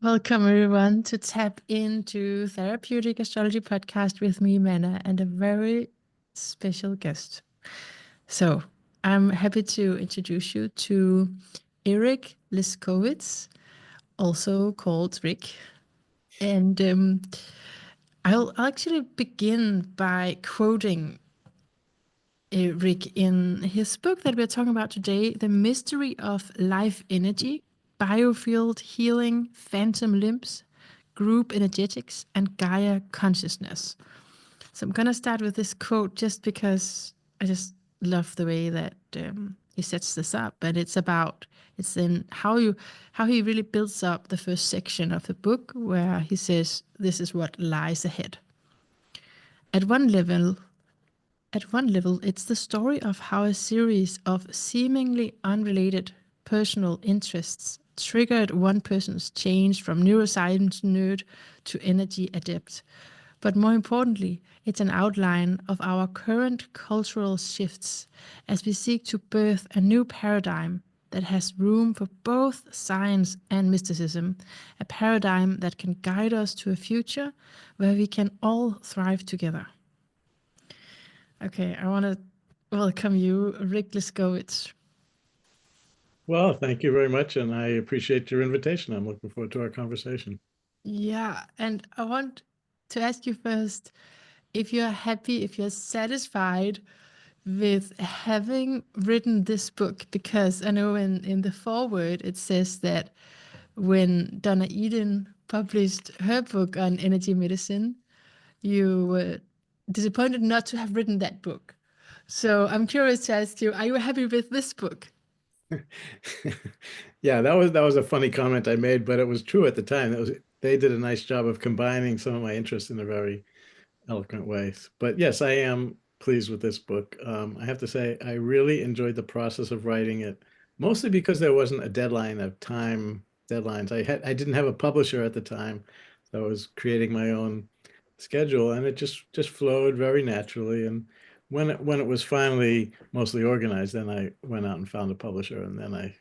Welcome everyone to Tap Into Therapeutic Astrology podcast with me, Mana, and a very special guest. So I'm happy to introduce you to Eric Leskowitz, also called Rick. And I'll actually begin by quoting Rick in his book that we're talking about today, The Mystery of Life Energy, Biofield Healing, Phantom Limbs, Group Energetics, and Gaia Consciousness. So I'm going to start with this quote just because I just love the way that he sets this up. And it's in how he really builds up the first section of the book, where he says, this is what lies ahead. At one level, it's the story of how a series of seemingly unrelated personal interests triggered one person's change from neuroscience nerd to energy adept. But more importantly, it's an outline of our current cultural shifts as we seek to birth a new paradigm that has room for both science and mysticism, a paradigm that can guide us to a future where we can all thrive together. Okay, I want to welcome you, Rick Leskowitz. Well, thank you very much, and I appreciate your invitation. I'm looking forward to our conversation. Yeah, and I want to ask you first if you're happy, if you're satisfied with having written this book, because I know in the foreword it says that when Donna Eden published her book on energy medicine, you were disappointed not to have written that book. So I'm curious to ask you, are you happy with this book? Yeah, that was a funny comment I made, but it was true at the time. They did a nice job of combining some of my interests in a very eloquent way. But yes, I am pleased with this book. I have to say, I really enjoyed the process of writing it, mostly because there wasn't a deadline of time deadlines. I didn't have a publisher at the time, so I was creating my own schedule, and it just flowed very naturally. And when it was finally mostly organized, then I went out and found a publisher, and then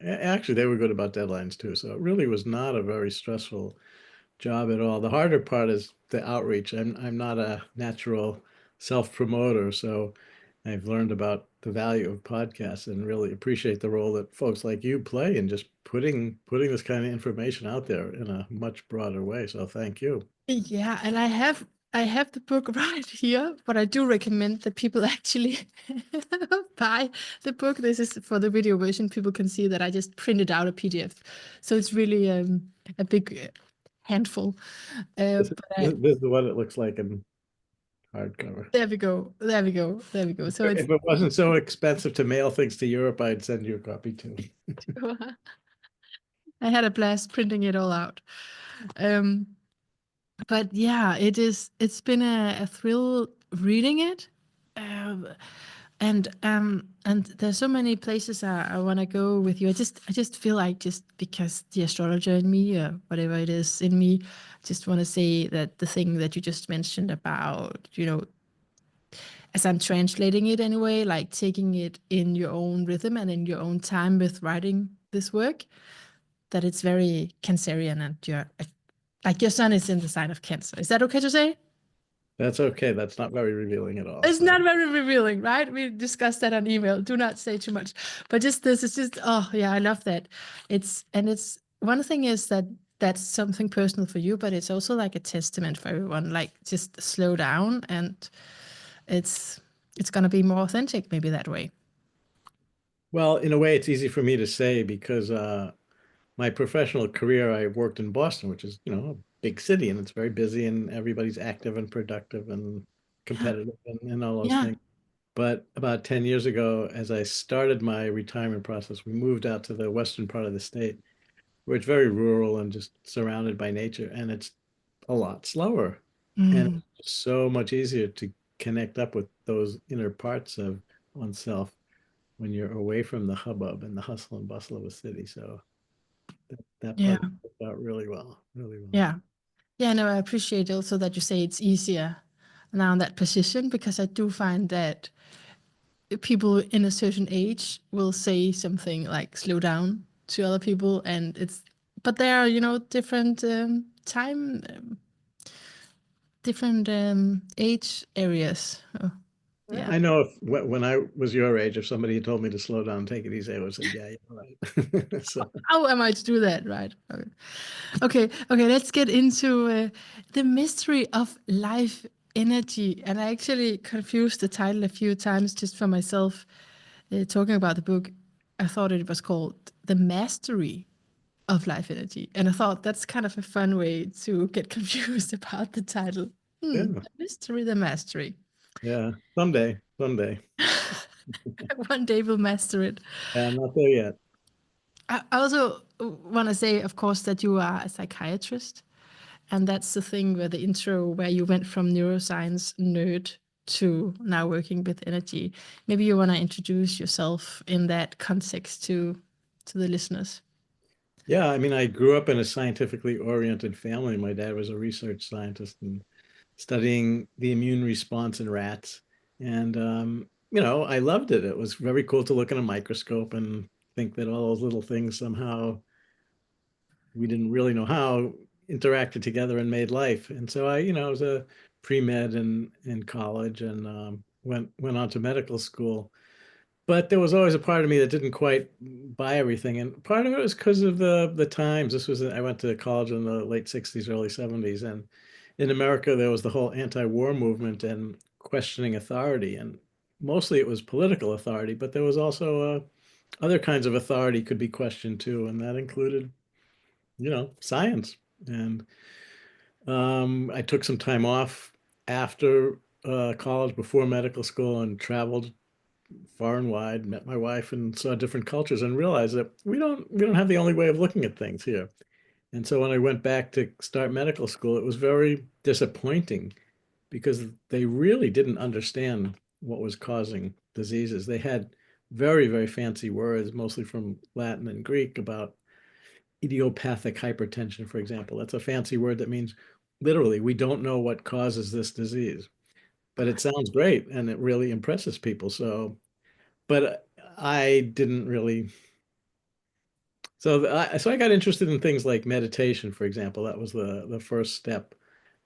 actually they were good about deadlines too. So it really was not a very stressful job at all. The harder part is the outreach. I'm not a natural self-promoter, so I've learned about the value of podcasts and really appreciate the role that folks like you play in just putting this kind of information out there in a much broader way. So thank you. Yeah, and I have the book right here, but I do recommend that people actually buy the book. This is for the video version. People can see that I just printed out a PDF, so it's really a big handful. This, But this is what it looks like in hardcover. there we go, there we go, there we go. So it's If it wasn't so expensive to mail things to Europe, I'd send you a copy too. I had a blast printing it all out. Um, but yeah, it's been a thrill reading it. Um, and there's so many places I want to go with you. I just feel like, just because the astrologer in me, or whatever it is in me, just want to say that the thing that you just mentioned about, as I'm translating it anyway, like taking it in your own rhythm and in your own time with writing this work, that it's very Cancerian, and your sun is in the sign of Cancer. Is that okay to say? That's okay. That's not very revealing at all. It's So not very revealing, right? We discussed that on email. Do not say too much. But just this is just, oh yeah, I love that. It's one thing is that that's something personal for you, but it's also like a testament for everyone. Like, just slow down, and it's it's gonna be more authentic, maybe that way. well, in a way, it's easy for me to say because my professional career, I worked in Boston, which is, a big city, and it's very busy, and everybody's active and productive and competitive and all those Yeah. things. But about 10 years ago, as I started my retirement process, we moved out to the western part of the state, where it's very rural and just surrounded by nature, and it's a lot slower. And Mm, it's so much easier to connect up with those inner parts of oneself when you're away from the hubbub and the hustle and bustle of a city. So that yeah. part worked out really well, really well. Yeah. Yeah, no, I appreciate also that you say it's easier now in that position, because I do find that people in a certain age will say something like slow down to other people, and it's but there are, different time, different age areas. Oh, yeah. I know if when I was your age, if somebody had told me to slow down and take it easy, I would have said, yeah, you're right. So How am I to do that? Right. Okay. Okay. Let's get into the mystery of life energy. And I actually confused the title a few times just for myself. Talking about the book, I thought it was called The Mastery of Life Energy. And I thought that's kind of a fun way to get confused about the title. yeah, The mystery, the mastery. yeah. Someday. One day we'll master it. Yeah, I'm not there yet. I also want to say, of course, that you are a psychiatrist. And that's the thing where the intro, where you went from neuroscience nerd to now working with energy. Maybe you want to introduce yourself in that context to the listeners. Yeah, I mean, I grew up in a scientifically oriented family. My dad was a research scientist and studying the immune response in rats. And, I loved it. It was very cool to look in a microscope and think that all those little things somehow we didn't really know how interacted together and made life. And so I was a pre-med in college and went on to medical school. But there was always a part of me that didn't quite buy everything, and part of it was because of the times. I went to college in the late '60s, early '70s, and in America there was the whole anti-war movement and questioning authority, and mostly it was political authority, but there was also other kinds of authority could be questioned too, and that included, science. And I took some time off after college, before medical school, and traveled far and wide, met my wife and saw different cultures and realized that we don't have the only way of looking at things here. And so when I went back to start medical school, it was very disappointing because they really didn't understand what was causing diseases. They had very, very fancy words, mostly from Latin and Greek, about idiopathic hypertension, for example. That's a fancy word that means literally we don't know what causes this disease, but it sounds great and it really impresses people. But I didn't really. So I got interested in things like meditation, for example. That was the first step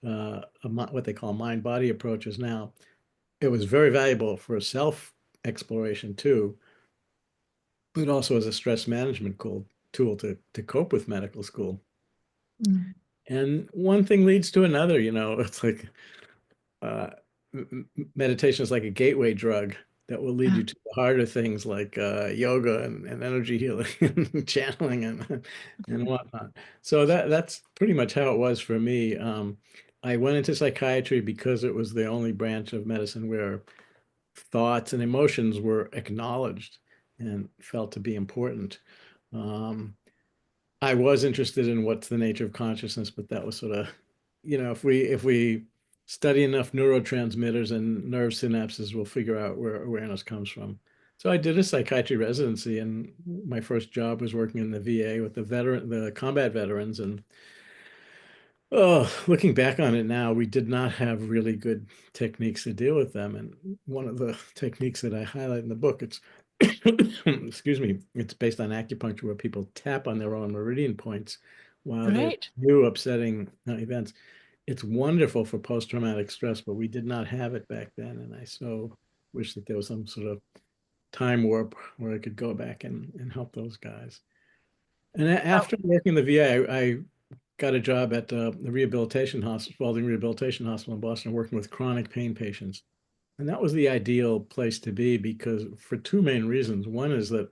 of what they call mind body approaches now. It was very valuable for self exploration too, but also as a stress management tool to cope with medical school. Mm. And one thing leads to another. It's like uh, meditation is like a gateway drug that will lead Yeah. you to the harder things like yoga and energy healing and channeling and whatnot. So that's pretty much how it was for me. I went into psychiatry because it was the only branch of medicine where thoughts and emotions were acknowledged and felt to be important. Um, I was interested in what's the nature of consciousness, but that was sort of, if we study enough neurotransmitters and nerve synapses, we'll figure out where awareness comes from. So I did a psychiatry residency, and my first job was working in the VA with the combat veterans. And oh, looking back on it now, we did not have really good techniques to deal with them. And one of the techniques that I highlight in the book, it's excuse me, it's based on acupuncture where people tap on their own meridian points while they Right. do upsetting events. It's wonderful for post-traumatic stress, but we did not have it back then. And I so wish that there was some sort of time warp where I could go back and help those guys. And Wow. after working in the VA, I got a job at the Spalding Rehabilitation Hospital in Boston, working with chronic pain patients. And that was the ideal place to be because for two main reasons. One is that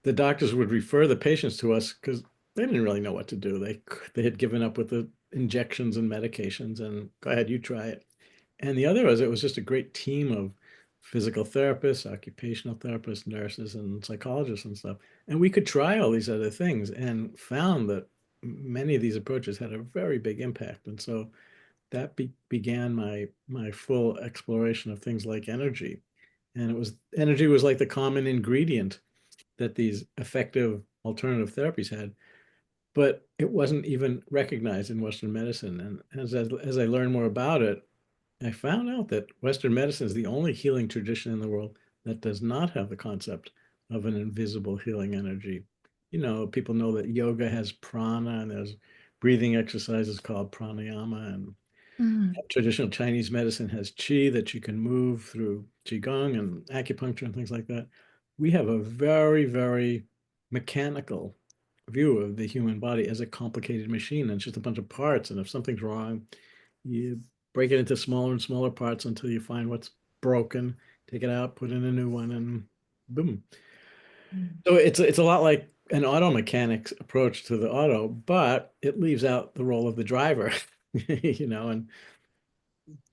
the doctors would refer the patients to us because they didn't really know what to do. They had given up with the injections and medications and go ahead, you try it. And the other was it was just a great team of physical therapists, occupational therapists, nurses, and psychologists and stuff. And we could try all these other things and found that many of these approaches had a very big impact. And so that began my full exploration of things like energy. And energy was like the common ingredient that these effective alternative therapies had, but it wasn't even recognized in Western medicine. And as I learned more about it, I found out that Western medicine is the only healing tradition in the world that does not have the concept of an invisible healing energy. people know that yoga has prana and there's breathing exercises called pranayama, and Mm, traditional Chinese medicine has qi that you can move through qigong and acupuncture and things like that. We have a very, very mechanical view of the human body as a complicated machine. And it's just a bunch of parts. And if something's wrong, you break it into smaller and smaller parts until you find what's broken, take it out, put in a new one, and boom. mm, So it's a lot like an auto mechanics approach to the auto, but it leaves out the role of the driver, and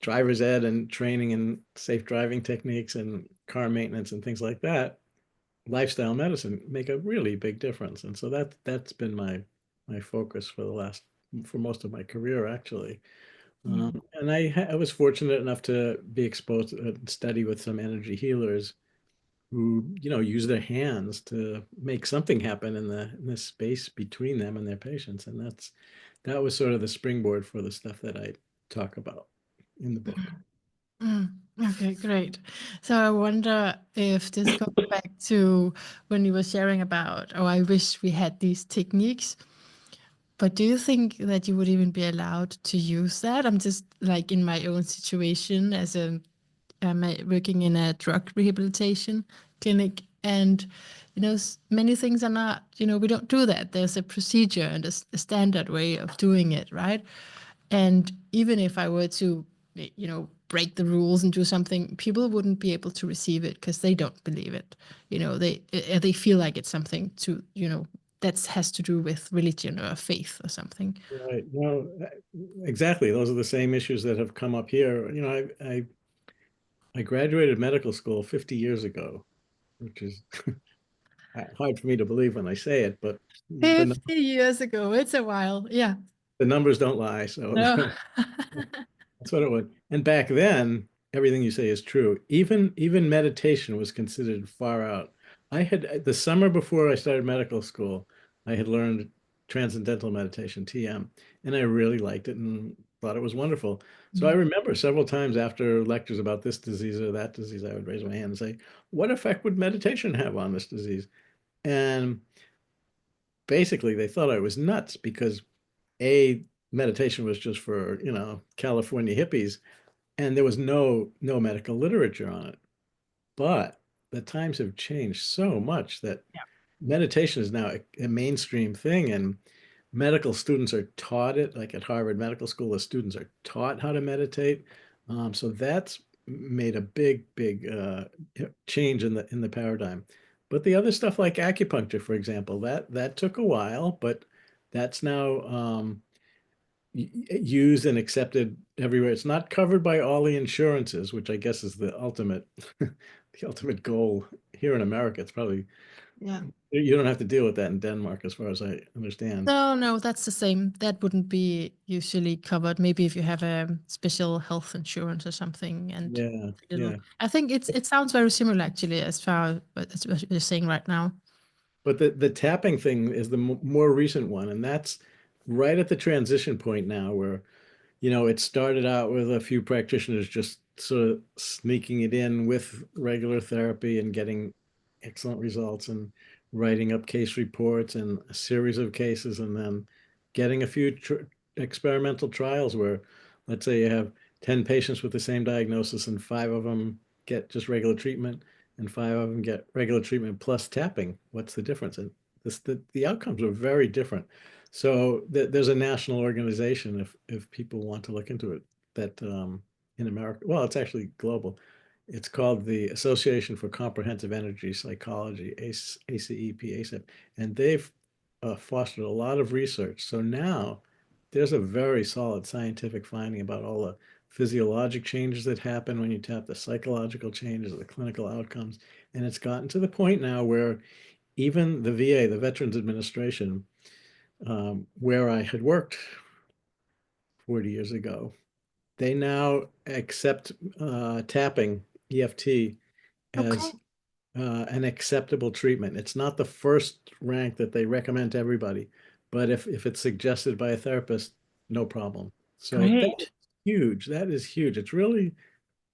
driver's ed and training and safe driving techniques and car maintenance and things like that, lifestyle medicine make a really big difference. And so that's been my focus for most of my career, actually. mm, And I was fortunate enough to be exposed to study with some energy healers who, use their hands to make something happen in the space between them and their patients. And that was sort of the springboard for the stuff that I talk about in the book. mm. Okay, great. So I wonder if this goes back to when you were sharing about, oh, I wish we had these techniques. But do you think that you would even be allowed to use that? I'm just like in my own situation as I'm working in a drug rehabilitation clinic, and many things are not. We don't do that. There's a procedure and a standard way of doing it, right? And even if I were to, break the rules and do something, people wouldn't be able to receive it because they don't believe it. They feel like it's something to, that has to do with religion or faith or something. Right. No, exactly. Those are the same issues that have come up here. I graduated medical school 50 years ago, which is hard for me to believe when I say it, but the 50 years ago, it's a while. Yeah. the numbers don't lie. So No. that's what it was. And back then, everything you say is true. Even meditation was considered far out. I had the summer before I started medical school, I had learned transcendental meditation, TM, and I really liked it and thought it was wonderful. So I Mm. remember several times after lectures about this disease or that disease, I would raise my hand and say, "What effect would meditation have on this disease?" And basically, they thought I was nuts because meditation was just for, California hippies, and there was no medical literature on it. But the times have changed so much that Yeah. meditation is now a mainstream thing, and medical students are taught it. Like at Harvard Medical School, the students are taught how to meditate. So that's made a big change in the paradigm. But the other stuff like acupuncture, for example, that took a while, but that's now used and accepted everywhere. It's not covered by all the insurances, which I guess is the ultimate the ultimate goal here in America. It's probably Yeah. you don't have to deal with that in Denmark, as far as I understand. No, no, that's the same. That wouldn't be usually covered. Maybe if you have a special health insurance or something, and Yeah, little. yeah. I think it sounds very similar actually, as far as what you're saying right now. But the tapping thing is the more recent one, and that's right at the transition point now where it started out with a few practitioners just sort of sneaking it in with regular therapy and getting excellent results and writing up case reports and a series of cases, and then getting a few experimental trials where, let's say, you have 10 patients with the same diagnosis and five of them get just regular treatment and five of them get regular treatment plus tapping. What's the difference? And the outcomes are very different. So there's a national organization, if people want to look into it, that in America, well, it's actually global. It's called the Association for Comprehensive Energy Psychology, ACEP, ACEP, and they've fostered a lot of research. So now there's a very solid scientific finding about all the physiologic changes that happen when you tap, the psychological changes, the clinical outcomes, and it's gotten to the point now where even the VA, the Veterans Administration, where I had worked 40 years ago, they now accept tapping, EFT, Okay, as an acceptable treatment. It's not the first rank that they recommend to everybody, but if it's suggested by a therapist, no problem. So that is great. huge. That is huge.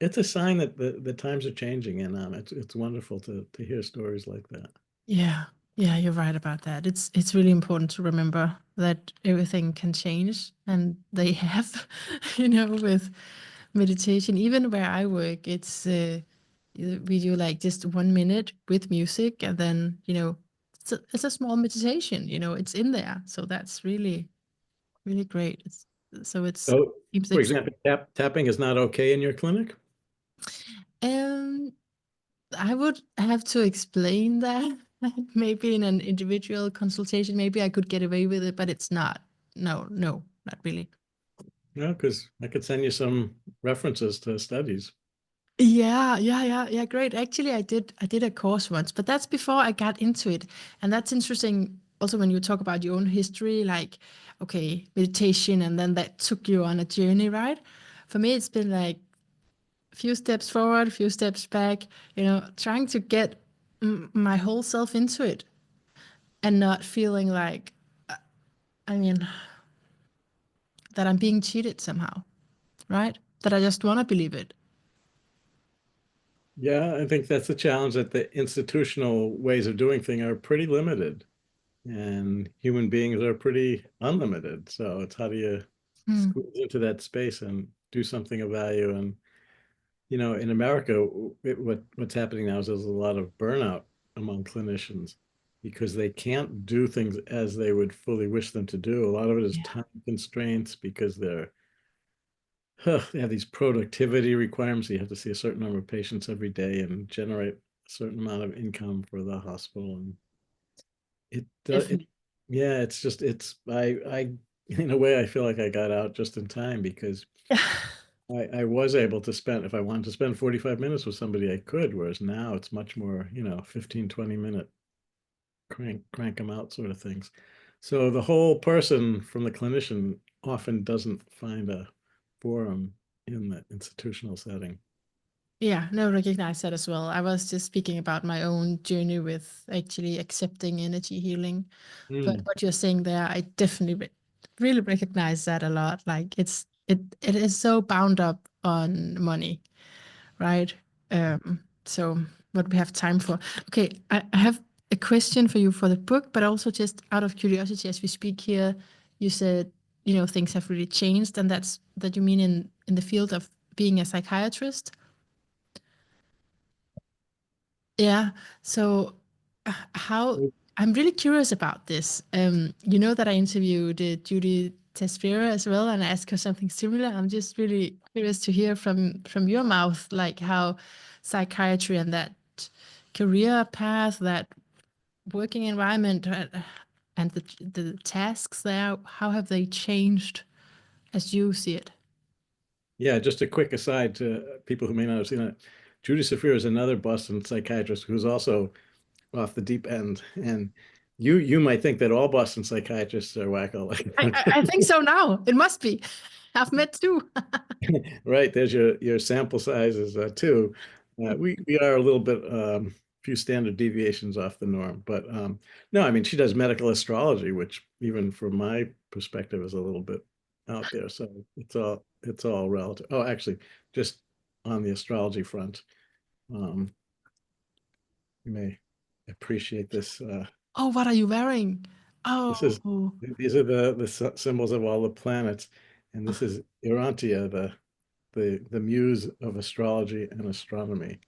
It's a sign that the times are changing, and it's wonderful to hear stories like that. Yeah. Yeah, you're right about that. It's really important to remember that everything can change, and they have, with meditation. Even where I work, we do like just 1 minute with music, and then it's a small meditation. It's in there, so that's really really great. It's So, seems for like example, tapping is not okay in your clinic? um I would have to explain that. Maybe in an individual consultation, maybe I could get away with it, but it's not. No, no, not really. No, because I could send you some references to studies. Yeah, yeah, yeah, yeah. Great. Actually, I did a course once, but that's before I got into it, and that's interesting. Also, when you talk about your own history, like, okay, meditation, and then that took you on a journey, right? For me, it's been like a few steps forward, a few steps back. Trying to get my whole self into it, and not feeling like, I mean, that I'm being cheated somehow, right? That I just want to believe it. Yeah, I think that's the challenge, that the institutional ways of doing things are pretty limited, and human beings are pretty unlimited. So it's how do you Hmm. squeeze into that space and do something of value? And in America, what's happening now is there's a lot of burnout among clinicians because they can't do things as they would fully wish them to do. A lot of it is Yeah. time constraints because they have these productivity requirements. You have to see a certain number of patients every day and generate a certain amount of income for the hospital. And it Definitely. yeah, it's just I in a way I feel like I got out just in time because I was able to spend, if I wanted to spend 45 minutes with somebody, I could, whereas now it's much more, 15, 20-minute crank them out sort of things. So the whole person from the clinician often doesn't find a forum in the institutional setting. Yeah, no, recognize that as well. I was just speaking about my own journey with actually accepting energy healing. But Mm. what you're saying there, I definitely really recognize that a lot. Like it is so bound up on money, right? So what we have time for. Okay, I have a question for you for the book, but also just out of curiosity, as we speak here, you said, things have really changed, and that you mean in the field of being a psychiatrist. Yeah. So how I'm really curious about this. You know that I interviewed Judy Tespera as well, and I asked her something similar. I'm just really curious to hear from your mouth, like how psychiatry and that career path, that working environment, and the tasks there, how have they changed as you see it? Yeah, just a quick aside to people who may not have seen it. Judy Saphir is another Boston psychiatrist who's also off the deep end. And you might think that all Boston psychiatrists are wacko like I think so now. It must be. I've met two. right. There's your sample sizes too. We are a little bit few standard deviations off the norm, but no, I mean she does medical astrology, which even from my perspective is a little bit out there. So it's all relative. Oh, actually, just on the astrology front, um, you may appreciate this. Oh, what are you wearing? This is Oh, these are the symbols of all the planets, and this is Urantia, the muse of astrology and astronomy.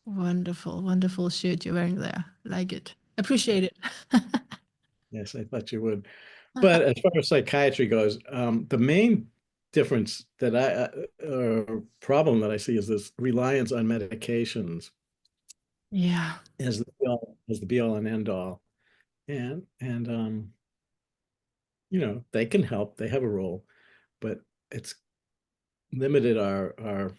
wonderful, wonderful shirt you're wearing there. Like it. Appreciate it. Yes, I thought you would. But as far as psychiatry goes, the main difference that or problem that I see is this reliance on medications Yeah. as the be all and end all. And they can help, they have a role, but it's limited our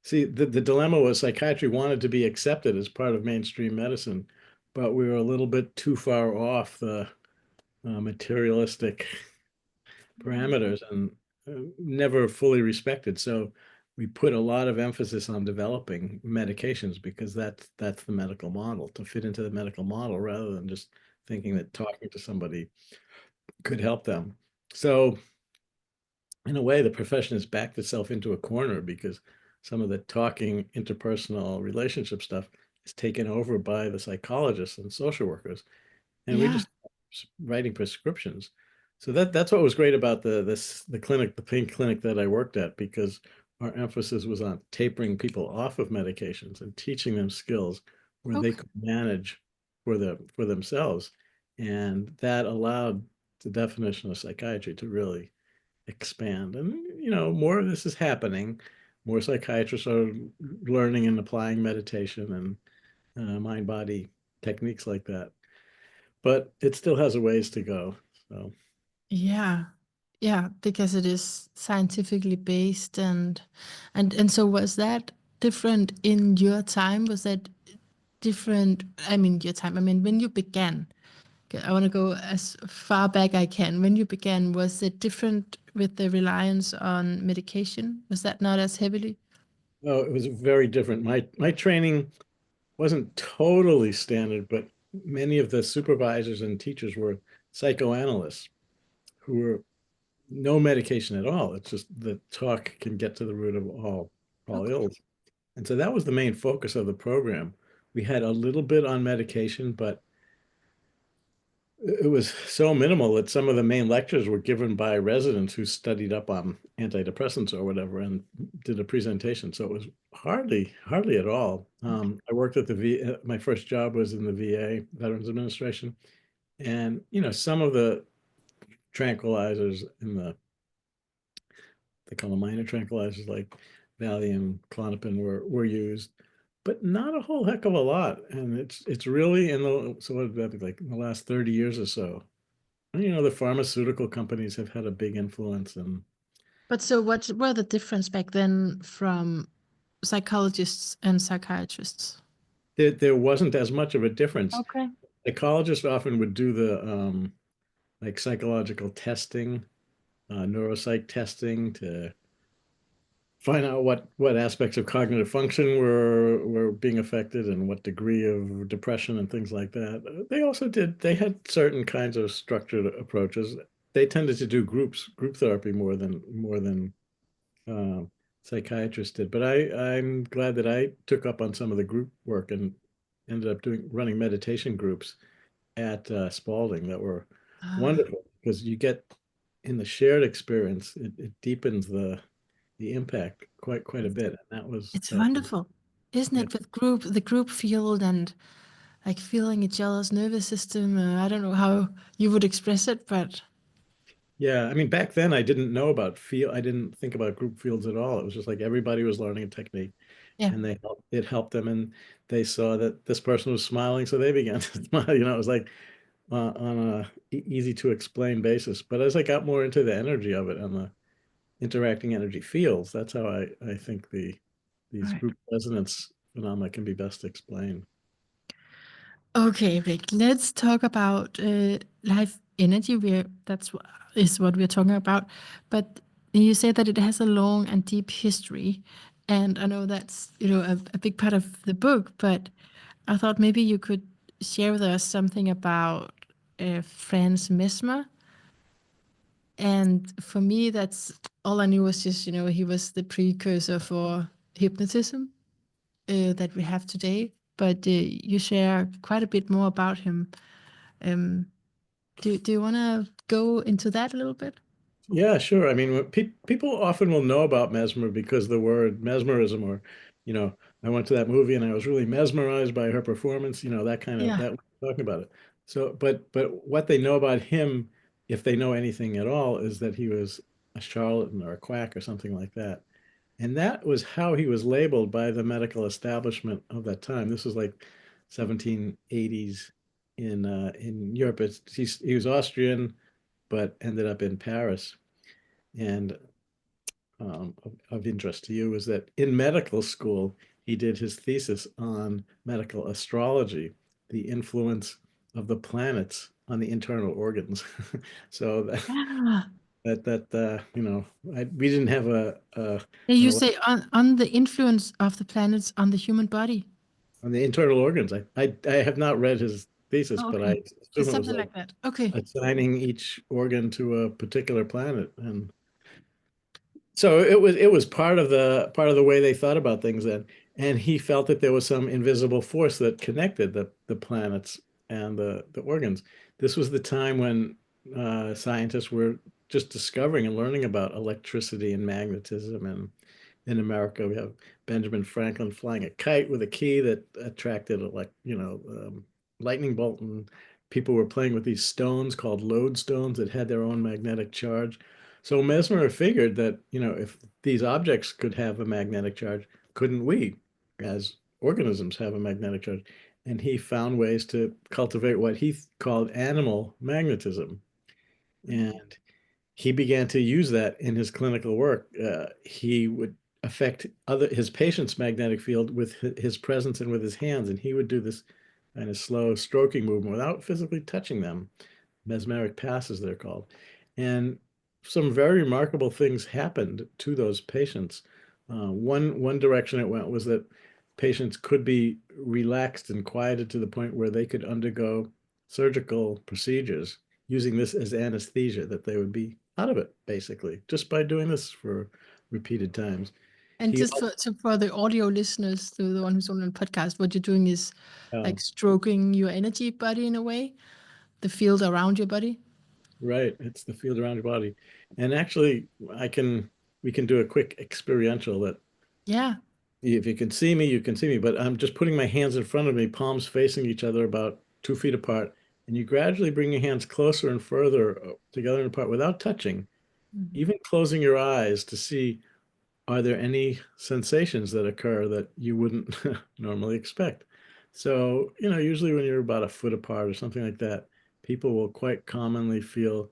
see the dilemma was psychiatry wanted to be accepted as part of mainstream medicine, but we were a little bit too far off the materialistic parameters and never fully respected. So we put a lot of emphasis on developing medications because that's the medical model, to fit into the medical model rather than just thinking that talking to somebody could help them. So in a way, the profession has backed itself into a corner because some of the talking interpersonal relationship stuff is taken over by the psychologists and social workers. and we Yeah. just writing prescriptions. So that's what was great about the clinic, the pain clinic that I worked at, because our emphasis was on tapering people off of medications and teaching them skills where they Okay. could manage for themselves. And that allowed the definition of psychiatry to really expand. And more of this is happening. More psychiatrists are learning and applying meditation and mind body techniques like that. But it still has a ways to go. So Yeah. Yeah, because it is scientifically based, and so was that different in your time? Was that different? I mean, your time. I mean, when you began. Okay, I want to go as far back I can. When you began, was it different with the reliance on medication? Was that not as heavily? oh, it was very different. My training wasn't totally standard, but many of the supervisors and teachers were psychoanalysts who were no medication at all. It's just the talk can get to the root of all Okay. ills. And so that was the main focus of the program. We had a little bit on medication, but it was so minimal that some of the main lectures were given by residents who studied up on antidepressants or whatever and did a presentation. So it was hardly at all. I worked at the my first job was in the VA, Veterans Administration, and some of the tranquilizers in they call them minor tranquilizers like Valium, Klonopin were used, but not a whole heck of a lot. And it's really in the so what did that be like in the last 30 years or so. The pharmaceutical companies have had a big influence, and But so what were the difference back then from psychologists and psychiatrists? there wasn't as much of a difference. Okay. Psychologists often would do the like psychological testing, neuropsych testing to find out what aspects of cognitive function were being affected and what degree of depression and things like that. They had certain kinds of structured approaches. They tended to do group therapy more than uh, psychiatrist did. But I'm glad that I took up on some of the group work and ended up running meditation groups at Spalding that were Ah, wonderful because you get in the shared experience, it deepens the impact quite a it's, bit. And that was it's that was wonderful, isn't yeah. it? With the group field and like feeling each other's nervous system. I don't know how you would express it, but Yeah, I mean, back then I didn't know about I didn't think about group fields at all. It was just like everybody was learning a technique yeah. and it helped them, and they saw that this person was smiling, so they began to smile. It was like on a easy to explain basis. But as I got more into the energy of it and the interacting energy fields, that's how I think these Right. group resonance phenomena can be best explained. Okay, Rick, let's talk about life energy. Is what we're talking about. But you say that it has a long and deep history. And I know that's, a big part of the book, but I thought maybe you could share with us something about Franz Mesmer. And for me, that's all I knew was just, he was the precursor for hypnotism that we have today. But you share quite a bit more about him. Um, do you want to go into that a little bit? Yeah, sure. I mean, people often will know about mesmer because the word mesmerism, or, you know, I went to that movie and I was really mesmerized by her performance, that kind of Yeah. that talking about it. So, but what they know about him, if they know anything at all, is that he was a charlatan or a quack or something like that. And that was how he was labeled by the medical establishment of that time. This was like 1780s in Europe. He was Austrian, but ended up in Paris. And of interest to you is that in medical school, he did his thesis on medical astrology, the influence of the planets on the internal organs. So Yeah. we didn't have an You say on the influence of the planets on the human body. on the internal organs. I have not read his thesis, Oh, but I okay. assume It's it was something like like that. Okay. assigning each organ to a particular planet. And so it was part of the way they thought about things then. And he felt that there was some invisible force that connected the planets and the organs. This was the time when scientists were just discovering and learning about electricity and magnetism. And in America, we have Benjamin Franklin flying a kite with a key that attracted lightning bolt, and people were playing with these stones called lodestones that had their own magnetic charge. So Mesmer figured that, if these objects could have a magnetic charge, couldn't we, as organisms, have a magnetic charge? And he found ways to cultivate what he called animal magnetism. And he began to use that in his clinical work. He would affect his patient's magnetic field with his presence and with his hands, and he would do this kind of slow stroking movement without physically touching them. Mesmeric passes, they're called. And some very remarkable things happened to those patients. One direction it went was that patients could be relaxed and quieted to the point where they could undergo surgical procedures using this as anesthesia, that they would be out of it, basically, just by doing this for repeated times. And He just for the audio listeners, to the one who's on the podcast, what you're doing is like stroking your energy body in a way, the field around your body. Right, it's the field around your body. And actually, we can do a quick experiential that Yeah. if you can see me, you can see me, but I'm just putting my hands in front of me, palms facing each other about 2 feet apart. And you gradually bring your hands closer and further together and apart without touching, even closing your eyes to see, are there any sensations that occur that you wouldn't normally expect? So, usually when you're about a foot apart or something like that, people will quite commonly feel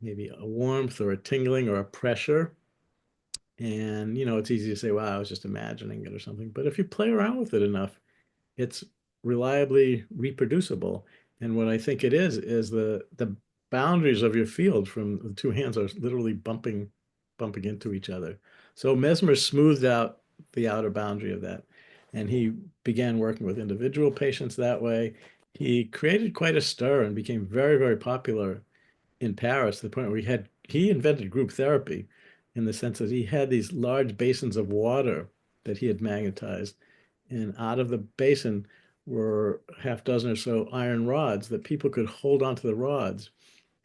maybe a warmth or a tingling or a pressure. And, it's easy to say, wow, I was just imagining it or something. But if you play around with it enough, it's reliably reproducible. And what I think it is the boundaries of your field from the two hands are literally bumping into each other. So Mesmer smoothed out the outer boundary of that. And he began working with individual patients that way. He created quite a stir and became very, very popular in Paris to the point where he invented group therapy in the sense that he had these large basins of water that he had magnetized, and out of the basin were half dozen or so iron rods that people could hold onto the rods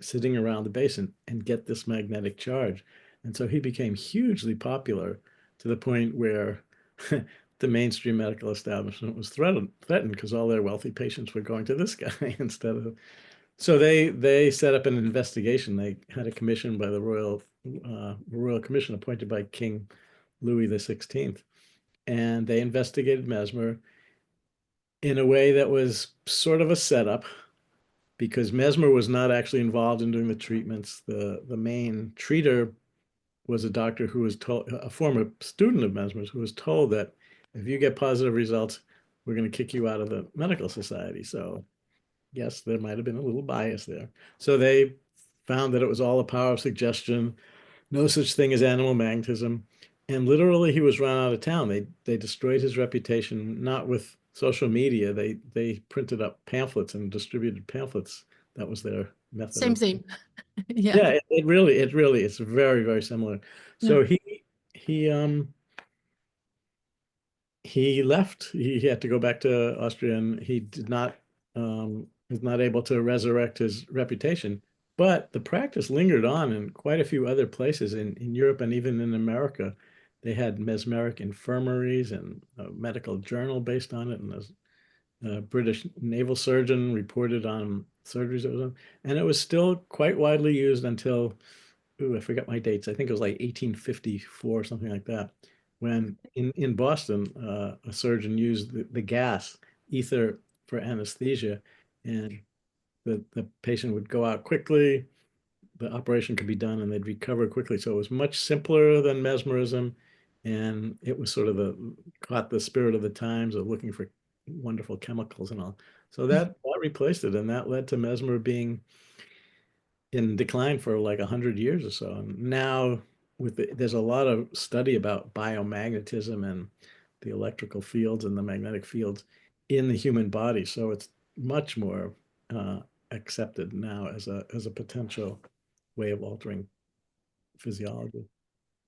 sitting around the basin and get this magnetic charge. And so he became hugely popular to the point where the mainstream medical establishment was threatened because all their wealthy patients were going to this guy instead of. So they set up an investigation. They had a commission by the Royal Commission appointed by King Louis XVI, and they investigated Mesmer in a way that was sort of a setup because Mesmer was not actually involved in doing the treatments. The main treater was a doctor who was told, a former student of Mesmer's, who was told that if you get positive results, we're going to kick you out of the medical society. So yes, there might have been a little bias there. So they found that it was all the power of suggestion, no such thing as animal magnetism. And literally he was run out of town. They destroyed his reputation, not with social media. They printed up pamphlets and distributed pamphlets. That was their method Same of. thing. Yeah. Yeah, it really it's very, very similar. Yeah. So he left. He had to go back to Austria, and he did not was not able to resurrect his reputation. But the practice lingered on in quite a few other places in Europe and even in America. They had mesmeric infirmaries and a medical journal based on it, and a British naval surgeon reported on surgeries that was done. And it was still quite widely used until, ooh, I forget my dates. I think it was like 1854, something like that, when in Boston, a surgeon used the gas ether for anesthesia, and the patient would go out quickly, the operation could be done, and they'd recover quickly. So it was much simpler than mesmerism, and it was sort of caught the spirit of the times of looking for wonderful chemicals and all. So that replaced it, and that led to Mesmer being in decline for like 100 years or so. And now there's a lot of study about biomagnetism and the electrical fields and the magnetic fields in the human body. So it's much more accepted now as a potential way of altering physiology.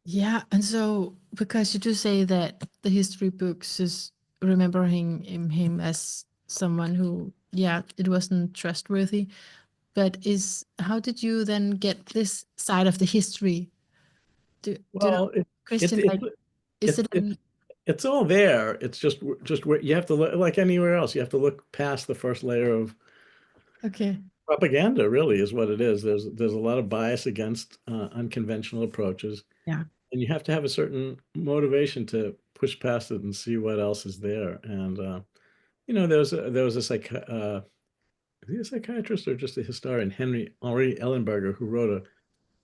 Yeah. And so, because you do say that the history books is remembering him as someone who yeah, it wasn't trustworthy. But how did you then get this side of the history? Do you know, Well, it's Christian, it's like, is it's it it's it's all there. It's just where you have to look, like anywhere else. You have to look past the first layer of okay? propaganda, really, is what it is. There's a lot of bias against unconventional approaches, Yeah. and you have to have a certain motivation to push past it and see what else is there. And there was a is he a psychiatrist or just a historian, Henry Ellenberger, who wrote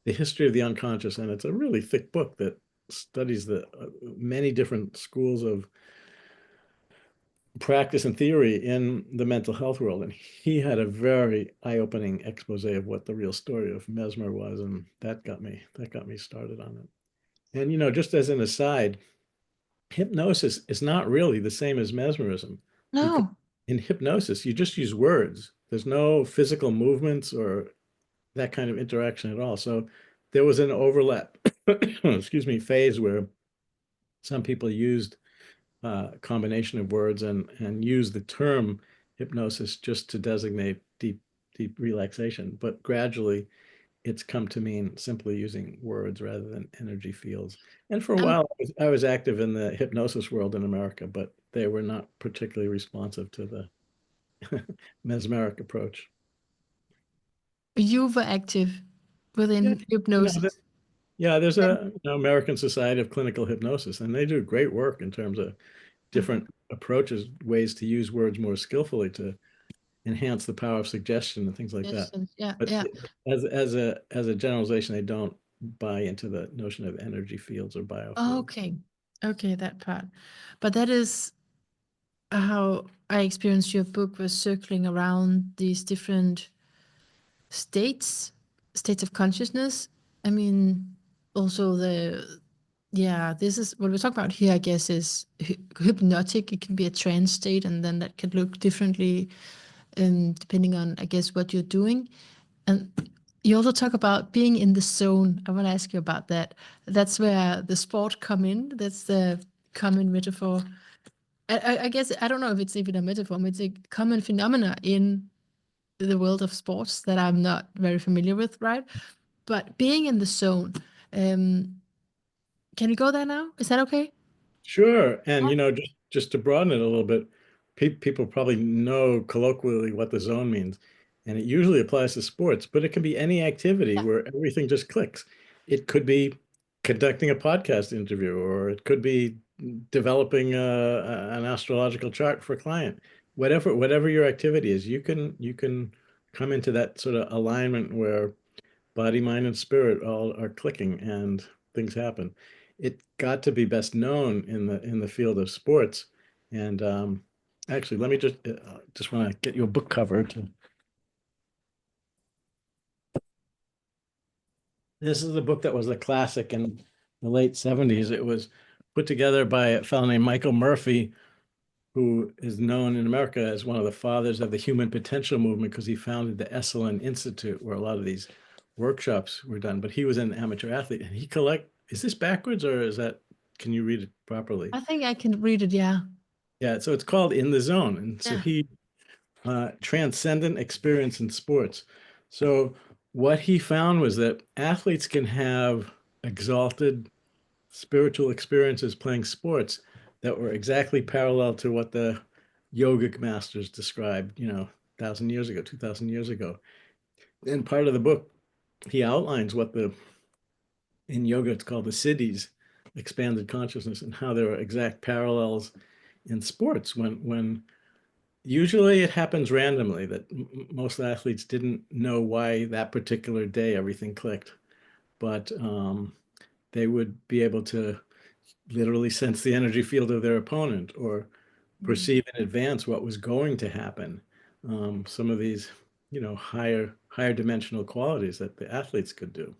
the history of the unconscious, and it's a really thick book that studies the many different schools of practice and theory in the mental health world. And he had a very eye-opening expose of what the real story of Mesmer was, and that got me started on it. And just as an aside, hypnosis is not really the same as mesmerism, because No. in hypnosis you just use words. There's no physical movements or that kind of interaction at all. So there was an overlap, excuse me, phase where some people used a combination of words and used the term hypnosis just to designate deep relaxation. But gradually, it's come to mean simply using words rather than energy fields. And for a Um, while, I was active in the hypnosis world in America, but they were not particularly responsive to the mesmeric approach. you were active Yeah, within you know, hypnosis. yeah, there's And, a American Society of Clinical Hypnosis, and they do great work in terms of different approaches, ways to use words more skillfully to enhance the power of suggestion and things like that. suggestions. Yeah, But yeah. as a generalization, they don't buy into the notion of energy fields or biofields. Okay. Okay, that part. But that is how I experienced your book was circling around these different states of consciousness. I mean, also this is what we're talking about here, I guess, is hypnotic. It can be a trance state, and then that can look differently depending on, I guess, what you're doing. And you also talk about being in the zone. I want to ask you about that. That's where the sport come in. That's the common metaphor. I guess I don't know if it's even a metaphor. It's a common phenomena in the world of sports that I'm not very familiar with, right? But being in the zone, um, can we go there now? Is that okay? Sure. And just to broaden it a little bit, people probably know colloquially what the zone means, and it usually applies to sports, but it can be any activity Yeah. where everything just clicks. It could be conducting a podcast interview, or it could be developing an astrological chart for a client. Whatever your activity is, you can come into that sort of alignment where body, mind, and spirit all are clicking and things happen. It got to be best known in the field of sports. And actually, let me just want to get you a book cover to. This is a book that was a classic in the late 70s. It was put together by a fellow named Michael Murphy, who is known in America as one of the fathers of the human potential movement because he founded the Esalen Institute, where a lot of these workshops were done. But he was an amateur athlete, and is this backwards or can you read it properly? I think I can read it. Yeah. Yeah, so it's called In the Zone. And so Yeah. he transcendent experience in sports. So what he found was that athletes can have exalted spiritual experiences playing sports that were exactly parallel to what the yogic masters described, 1,000 years ago, 2,000 years ago. And part of the book, he outlines what in yoga it's called the siddhis, expanded consciousness, and how there are exact parallels in sports when usually it happens randomly that most athletes didn't know why that particular day everything clicked, but they would be able to literally sense the energy field of their opponent or Mm. perceive in advance what was going to happen. Some of these, higher dimensional qualities that the athletes could do.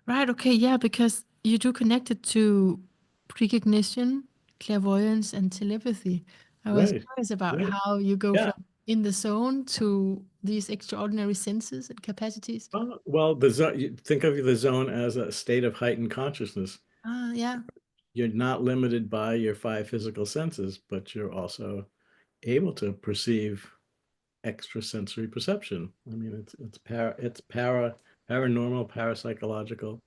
Right. Okay. Yeah, because you do connect it to precognition, clairvoyance, and telepathy. I was Right. curious about Right. how you go Yeah. from in the zone to these extraordinary senses and capacities. Well, the zone, you think of the zone as a state of heightened consciousness. Ah, yeah. You're not limited by your five physical senses, but you're also able to perceive extrasensory perception. I mean, it's paranormal, parapsychological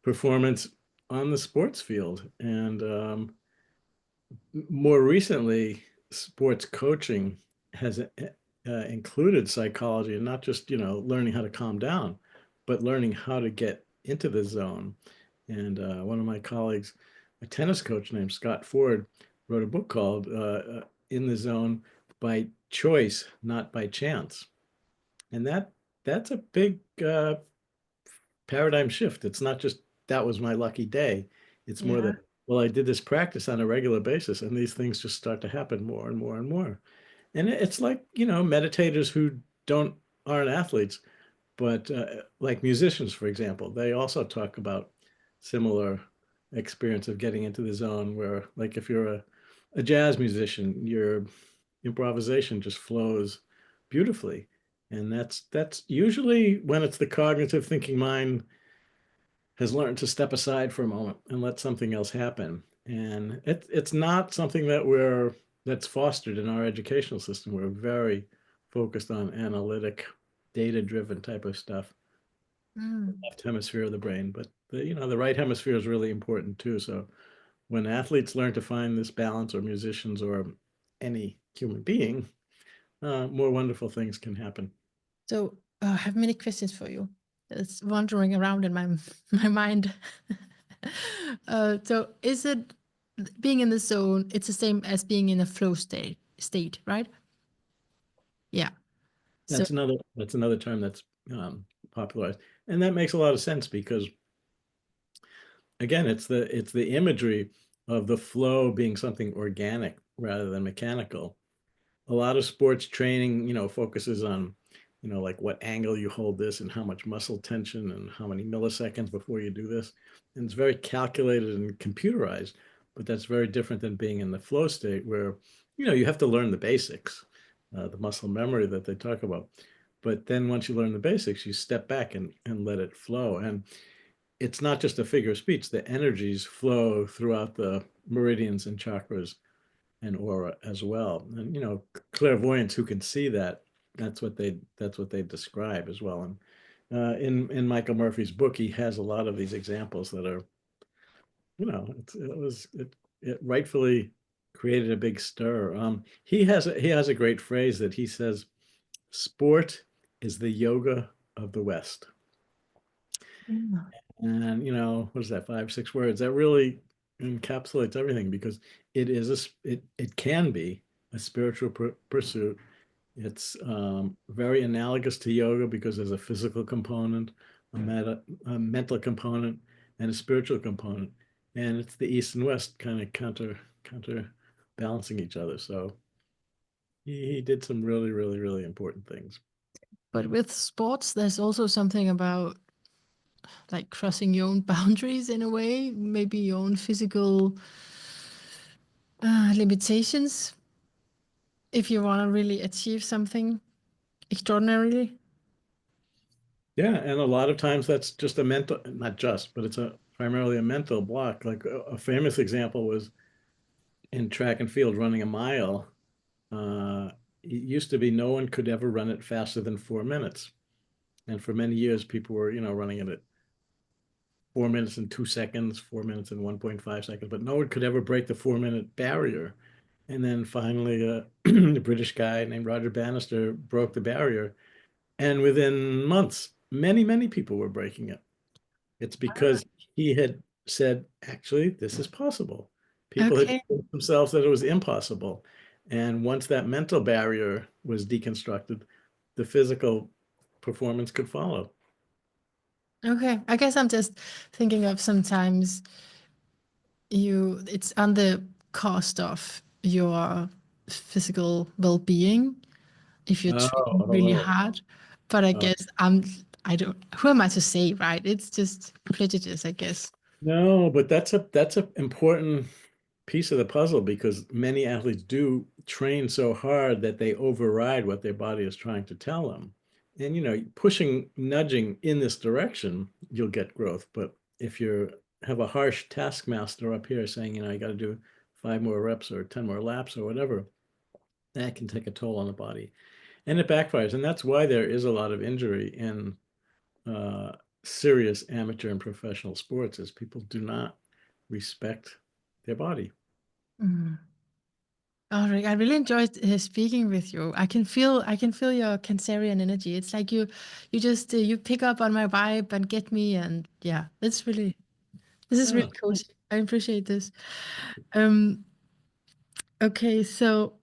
performance on the sports field. And more recently, sports coaching has included psychology, and not just, learning how to calm down, but learning how to get into the zone. And one of my colleagues, a tennis coach named Scott Ford, wrote a book called In the Zone by Choice, Not by Chance. And that's a big paradigm shift. It's not just that was my lucky day. It's more Yeah. that, well, I did this practice on a regular basis, and these things just start to happen more and more and more. And it's like, meditators who don't aren't athletes, but like musicians, for example, they also talk about similar experience of getting into the zone where, like, if you're a jazz musician, your improvisation just flows beautifully. And that's usually when it's the cognitive thinking mind has learned to step aside for a moment and let something else happen. And it's not something that's fostered in our educational system. We're very focused on analytic, data-driven type of stuff, Mm. left hemisphere of the brain. But the right hemisphere is really important too. So when athletes learn to find this balance, or musicians, or any human being, more wonderful things can happen. So I have many questions for you. It's wandering around in my my mind. So is it being in the zone? It's the same as being in a flow state, right? Yeah. So That's another term that's popularized, and that makes a lot of sense because, again, it's the imagery of the flow being something organic rather than mechanical. A lot of sports training, focuses on, like what angle you hold this and how much muscle tension and how many milliseconds before you do this. And it's very calculated and computerized, but that's very different than being in the flow state where, you have to learn the basics, the muscle memory that they talk about. But then once you learn the basics, you step back and let it flow. And it's not just a figure of speech. The energies flow throughout the meridians and chakras and aura as well. And clairvoyants who can see that, that's what they describe as well. And in Michael Murphy's book, he has a lot of these examples that are, it rightfully created a big stir. He has a great phrase that he says, "Sport is the yoga of the West." yeah. And what is that, 5, 6 words? That really encapsulates everything, because it can be a spiritual pursuit. It's very analogous to yoga because there's a physical component, a mental component, and a spiritual component. And it's the East and West kind of counter balancing each other. So he did some really, really, really important things. But with sports, there's also something about like crossing your own boundaries in a way, maybe your own physical limitations if you want to really achieve something extraordinarily. Yeah, and a lot of times that's just a mental, not just, but it's primarily a mental block. Like a famous example was in track and field, running a mile. Uh, it used to be no one could ever run it faster than 4 minutes. And for many years, people were, running it at 4 minutes and 2 seconds, 4 minutes and 1.5 seconds, but no one could ever break the 4 minute barrier. And then finally, the British guy named Roger Bannister broke the barrier. And within months, many, many people were breaking it. It's because he had said, actually, this is possible. People had Okay. told themselves that it was impossible. And once that mental barrier was deconstructed, the physical performance could follow. Okay. I guess I'm just thinking of sometimes it's on the cost of your physical well-being if you Oh, train really hello. hard. But I Uh, guess I don't, who am I to say, right? It's just prejudice, I guess. no, but that's a important piece of the puzzle, because many athletes do train so hard that they override what their body is trying to tell them. And pushing, nudging in this direction, you'll get growth. But if you have a harsh taskmaster up here saying, you got to do 5 more reps or 10 more laps or whatever, that can take a toll on the body. And it backfires. And that's why there is a lot of injury in uh, serious amateur and professional sports, is people do not respect their body. Mm. Oh, Rick, I really enjoyed speaking with you. I can feel your Cancerian energy. It's like you just you pick up on my vibe and get me, and yeah, this is really Oh, cool. I appreciate this. Um, okay, so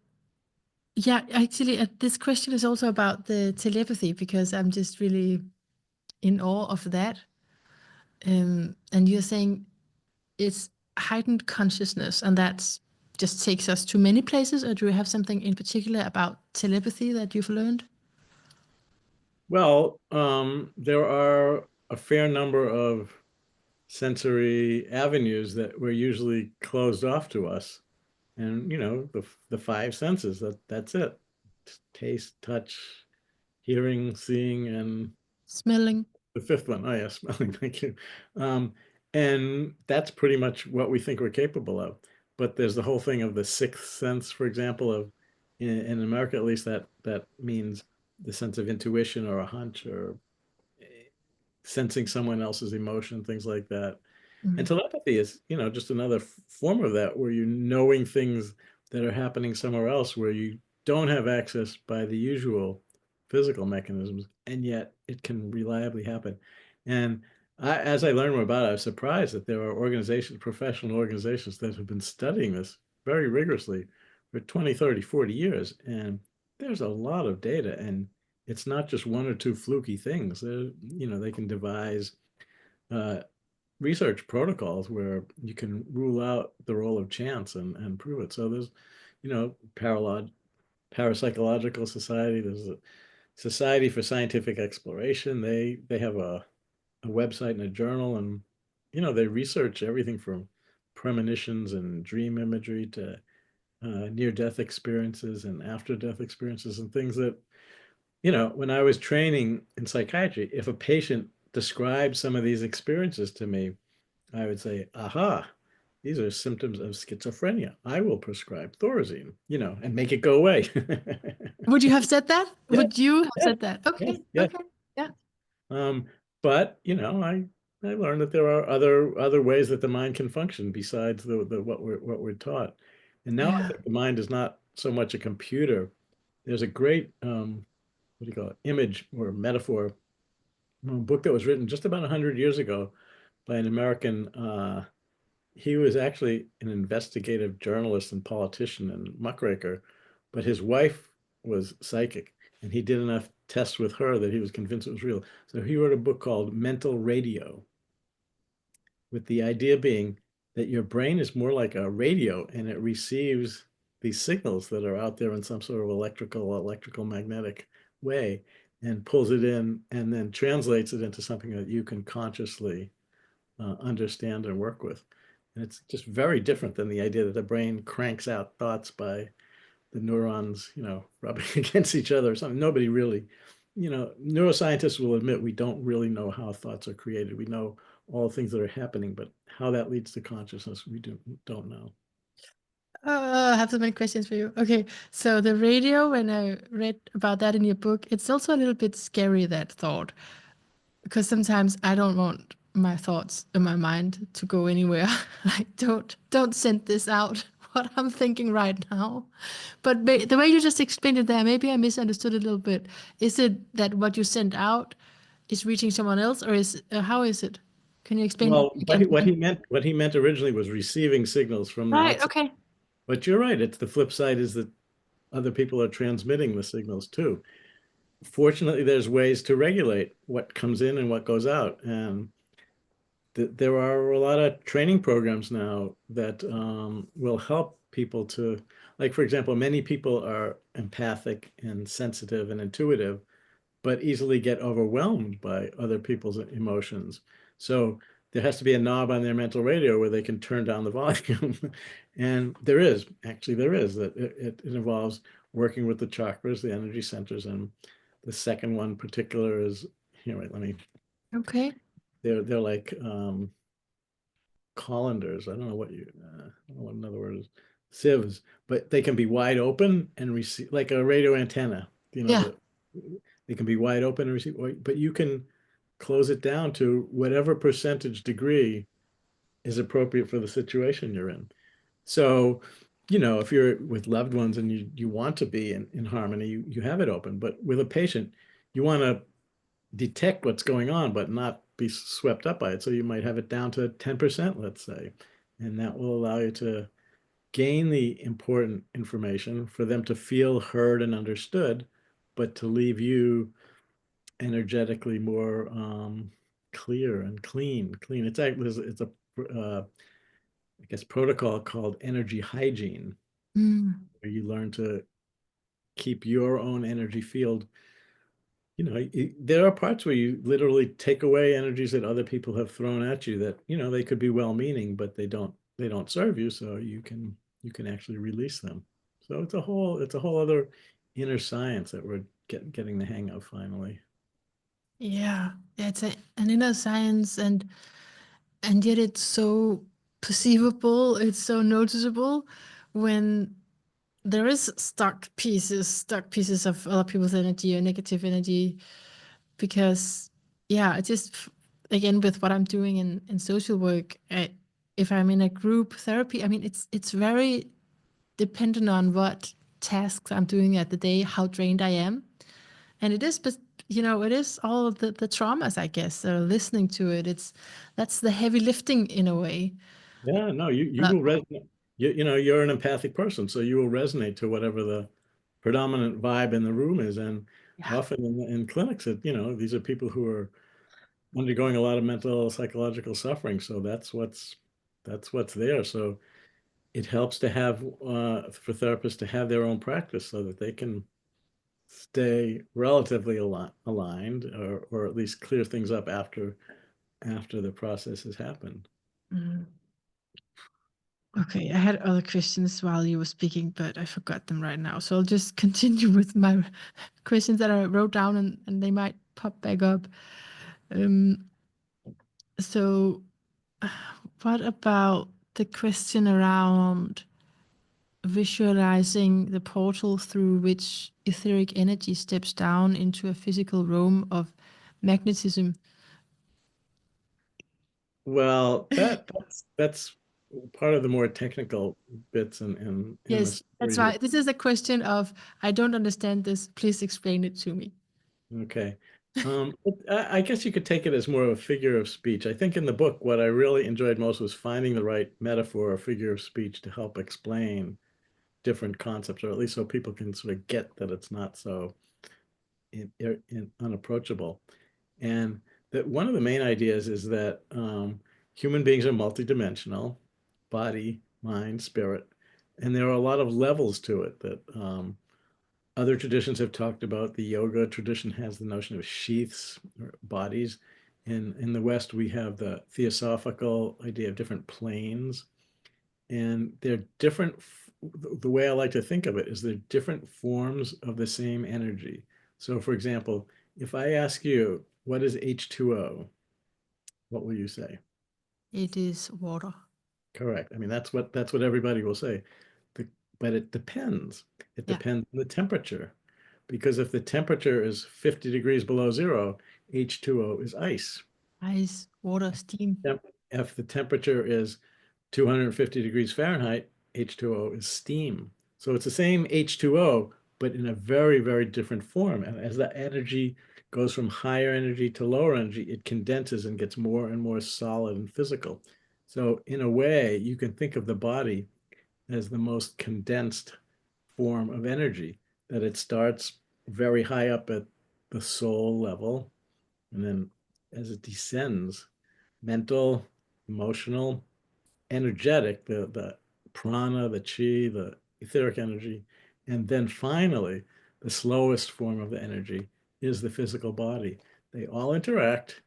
yeah, actually, this question is also about the telepathy because I'm just really in awe of that. And you're saying it's heightened consciousness, and that's just takes us to many places, or do you have something in particular about telepathy that you've learned? well, there are a fair number of sensory avenues that were usually closed off to us. And the five senses, that's it. Taste, touch, hearing, seeing, and Smelling. the fifth one. Oh yeah, smelling. Thank you. Um, and that's pretty much what we think we're capable of. But there's the whole thing of the sixth sense, for example, of in America at least, that means the sense of intuition or a hunch or sensing someone else's emotion, things like that. And Mm. telepathy is, just another form of that, where you're knowing things that are happening somewhere else where you don't have access by the usual physical mechanisms, and yet it can reliably happen. And as I learned more about it, I was surprised that there are organizations, professional organizations, that have been studying this very rigorously for 20, 30, 40 years. And there's a lot of data, and it's not just one or two fluky things. They can devise uh, research protocols where you can rule out the role of chance and prove it. So there's, parapsychological society. There's a Society for Scientific Exploration. They have a website and a journal, and they research everything from premonitions and dream imagery to near-death experiences and after-death experiences and things that, when I was training in psychiatry, if a patient described some of these experiences to me, I would say, aha, these are symptoms of schizophrenia. I will prescribe Thorazine, and make it go away. Would you have said that? Yeah, Would you have yeah, said that? yeah, Okay, yeah. okay, yeah, Um, but I learned that there are other ways that the mind can function besides the what we're taught. And now I yeah. think the mind is not so much a computer. There's a great what do you call it, image or metaphor, book that was written just about 100 years ago by an American. He was actually an investigative journalist and politician and muckraker, but his wife was psychic, and he did enough tests with her that he was convinced it was real. So he wrote a book called Mental Radio, with the idea being that your brain is more like a radio, and it receives these signals that are out there in some sort of electrical magnetic way, and pulls it in and then translates it into something that you can consciously understand and work with. And it's just very different than the idea that the brain cranks out thoughts by the neurons, rubbing against each other or something. Nobody really, neuroscientists will admit we don't really know how thoughts are created. We know all the things that are happening, but how that leads to consciousness, we don't know. I have so many questions for you. Okay, so the radio, when I read about that in your book, it's also a little bit scary, that thought, because sometimes I don't want my thoughts in my mind to go anywhere. Like, don't send this out, what I'm thinking right now. But the way you just explained it there, maybe I misunderstood a little bit. Is it that what you send out is reaching someone else, or is how is it? Can you explain Well, again to me? what he meant originally was receiving signals from the Right. outside. Okay. But you're right. It's the flip side, is that other people are transmitting the signals too. Fortunately, there's ways to regulate what comes in and what goes out. And there are a lot of training programs now that will help people to, like, for example, many people are empathic and sensitive and intuitive, but easily get overwhelmed by other people's emotions. So there has to be a knob on their mental radio where they can turn down the volume. And there is, that it involves working with the chakras, the energy centers. And the second one particular is, here, wait, Okay. they're like colanders. I don't know what another word is, sieves, but they can be wide open and receive like a radio antenna. Yeah. the they can be wide open and receive, but you can close it down to whatever percentage degree is appropriate for the situation you're in. So, if you're with loved ones and you want to be in harmony, you have it open. But with a patient, you want to detect what's going on, but not be swept up by it. So you might have it down to 10%, let's say, and that will allow you to gain the important information for them to feel heard and understood, but to leave you energetically more clear and clean. It's a I guess protocol called energy hygiene, Mm. where you learn to keep your own energy field. There are parts where you literally take away energies that other people have thrown at you that, they could be well-meaning, but they don't serve you, so you can actually release them. So it's a whole other inner science that we're getting the hang of finally. Yeah. Yeah, it's an inner science, and yet it's so perceivable, it's so noticeable when there is stuck pieces of other people's energy or negative energy. Because yeah, it just, again, with what I'm doing in social work, if I'm in a group therapy, I mean, it's very dependent on what tasks I'm doing at the day, how drained I am. And it is, but it is all of the traumas, I guess, that are listening to it. That's the heavy lifting in a way. Yeah, no, you But will resonate. You're an empathic person, so you will resonate to whatever the predominant vibe in the room is. And yeah. often in clinics, these are people who are undergoing a lot of mental, psychological suffering. So that's what's there. So it helps to have for therapists to have their own practice so that they can stay relatively aligned, or at least clear things up after the process has happened. Mm. Okay, I had other questions while you were speaking, but I forgot them right now. So I'll just continue with my questions that I wrote down, and they might pop back up. Um, so, what about the question around visualizing the portal through which etheric energy steps down into a physical realm of magnetism? Well, that's part of the more technical bits in the Yes, that's story here. right. This is a question of, I don't understand this. Please explain it to me. Okay. I guess you could take it as more of a figure of speech. I think in the book, what I really enjoyed most was finding the right metaphor or figure of speech to help explain different concepts, or at least so people can sort of get that it's not so unapproachable. And that one of the main ideas is that human beings are multidimensional, body, mind, spirit, and there are a lot of levels to it that other traditions have talked about. The yoga tradition has the notion of sheaths or bodies. In the West, we have the theosophical idea of different planes, and they're different. The way I like to think of it is they're different forms of the same energy. So, for example, if I ask you, what is H2O? What will you say? It is water. Correct. I mean, that's what everybody will say. The, but it depends. It Yeah. depends on the temperature. Because if the temperature is 50 degrees below zero, H2O is ice. Ice, water, steam. If the temperature is 250 degrees Fahrenheit, H2O is steam. So it's the same H2O, but in a very, very different form. And as the energy goes from higher energy to lower energy, it condenses and gets more and more solid and physical. So in a way, you can think of the body as the most condensed form of energy, that it starts very high up at the soul level, and then as it descends, mental, emotional, energetic, the prana, the chi, the etheric energy, and then finally, the slowest form of the energy is the physical body. They all interact,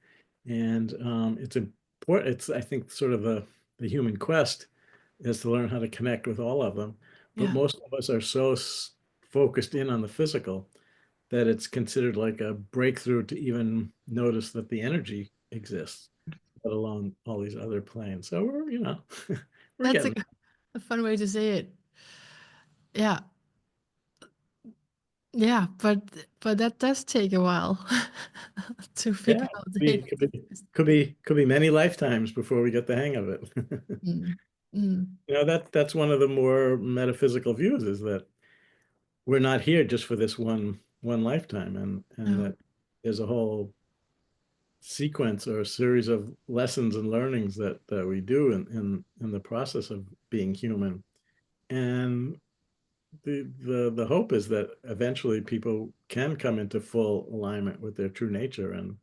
and it's important. It's, I think, sort of the human quest is to learn how to connect with all of them. But Yeah. most of us are so focused in on the physical that it's considered like a breakthrough to even notice that the energy exists, let alone all these other planes. So we're That's getting a fun way to say it. Yeah. Yeah, but that does take a while to Yeah, figure out the hang be, of could the be, system. could be many lifetimes before we get the hang of it. Mm. Mm. That's one of the more metaphysical views, is that we're not here just for this one lifetime, and No. that there's a whole sequence or a series of lessons and learnings that we do in the process of being human. And the hope is that eventually people can come into full alignment with their true nature. And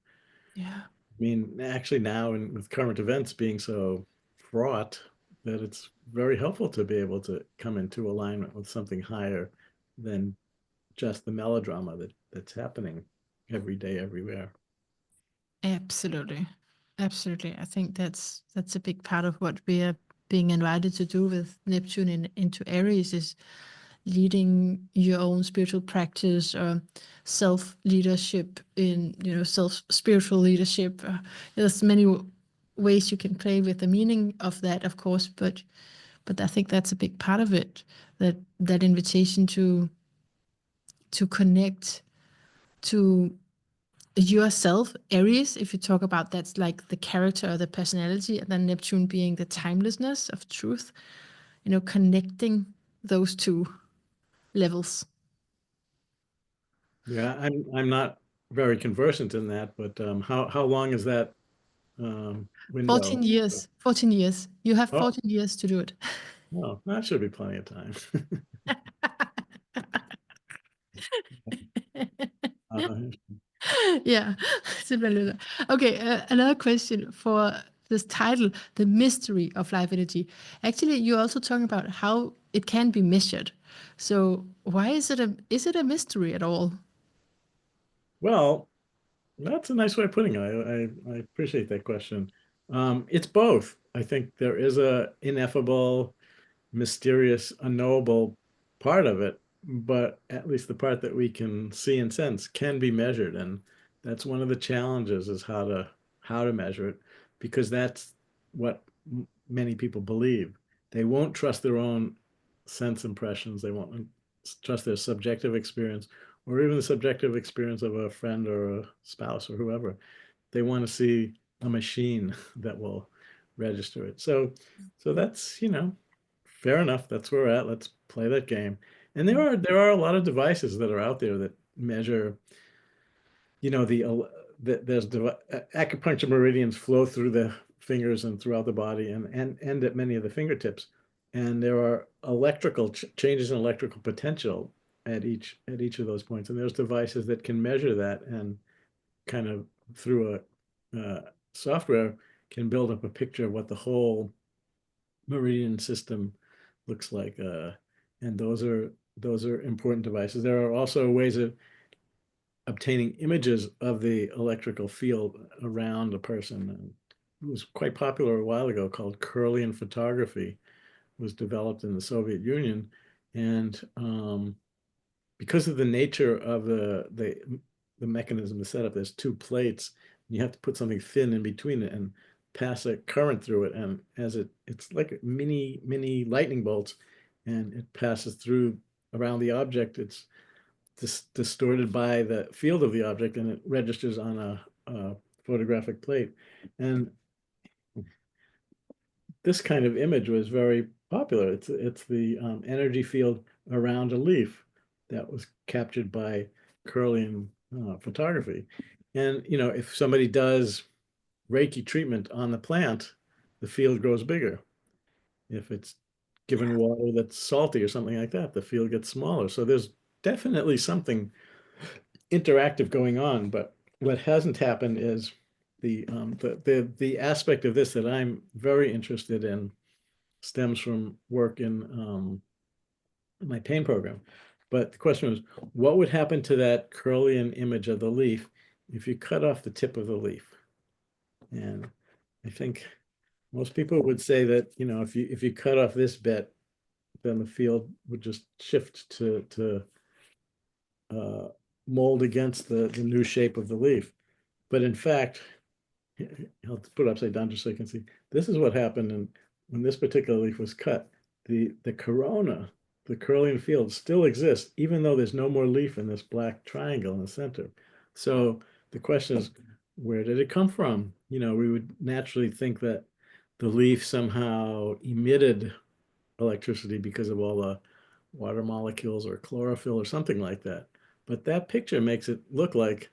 Yeah. I mean, actually now, and with current events being so fraught, that it's very helpful to be able to come into alignment with something higher than just the melodrama that's happening every day, everywhere. Absolutely. Absolutely. I think that's a big part of what we are being invited to do with Neptune into Aries is leading your own spiritual practice or self leadership in, self spiritual leadership. There's many ways you can play with the meaning of that, of course, but I think that's a big part of it. That invitation to connect to yourself, Aries, if you talk about that's like the character or the personality, and then Neptune being the timelessness of truth, connecting those two levels. Yeah, I'm not very conversant in that, but how long is that 14 window? years. 14 years. You have Oh, 14 years to do it. well, that should be plenty of time. Uh, Yeah. Simpelthen. Okay, another question for this title, The Mystery of Life Energy. Actually, you're also talking about how it can be measured. So why is it a mystery at all? well, that's a nice way of putting it. I appreciate that question. It's both. I think there is a ineffable, mysterious, unknowable part of it, but at least the part that we can see and sense can be measured. And that's one of the challenges, is how to measure it, because that's what many people believe. They won't trust their own sense impressions. They won't trust their subjective experience, or even the subjective experience of a friend or a spouse or whoever. They want to see a machine that will register it. So that's, fair enough. That's where we're at. Let's play that game. And there are a lot of devices that are out there that measure, there's acupuncture meridians flow through the fingers and throughout the body, and at many of the fingertips. And there are electrical changes in electrical potential at each of those points. And there's devices that can measure that, and kind of through a software can build up a picture of what the whole meridian system looks like. And those are important devices. There are also ways of obtaining images of the electrical field around a person. And it was quite popular a while ago, called Kirlian photography. It was developed in the Soviet Union, and because of the nature of the mechanism, the setup, there's two plates. You have to put something thin in between it and pass a current through it, and it's like mini lightning bolts, and it passes through around the object. It's distorted by the field of the object, and it registers on a photographic plate. And this kind of image was very popular. It's the energy field around a leaf that was captured by Kirlian photography. And if somebody does Reiki treatment on the plant, the field grows bigger. If it's given water that's salty or something like that, the field gets smaller. So there's definitely something interactive going on. But what hasn't happened is the aspect of this that I'm very interested in stems from work in my pain program. But the question was, what would happen to that Kirlian image of the leaf if you cut off the tip of the leaf? And I think most people would say that, if you cut off this bit, then the field would just shift to uh, mold against the new shape of the leaf. But in fact, I'll put it upside down just so you can see. This is what happened when this particular leaf was cut. The corona the Kirlian field still exists, even though there's no more leaf in this black triangle in the center. So the question is, where did it come from? We would naturally think that the leaf somehow emitted electricity because of all the water molecules or chlorophyll or something like that. But that picture makes it look like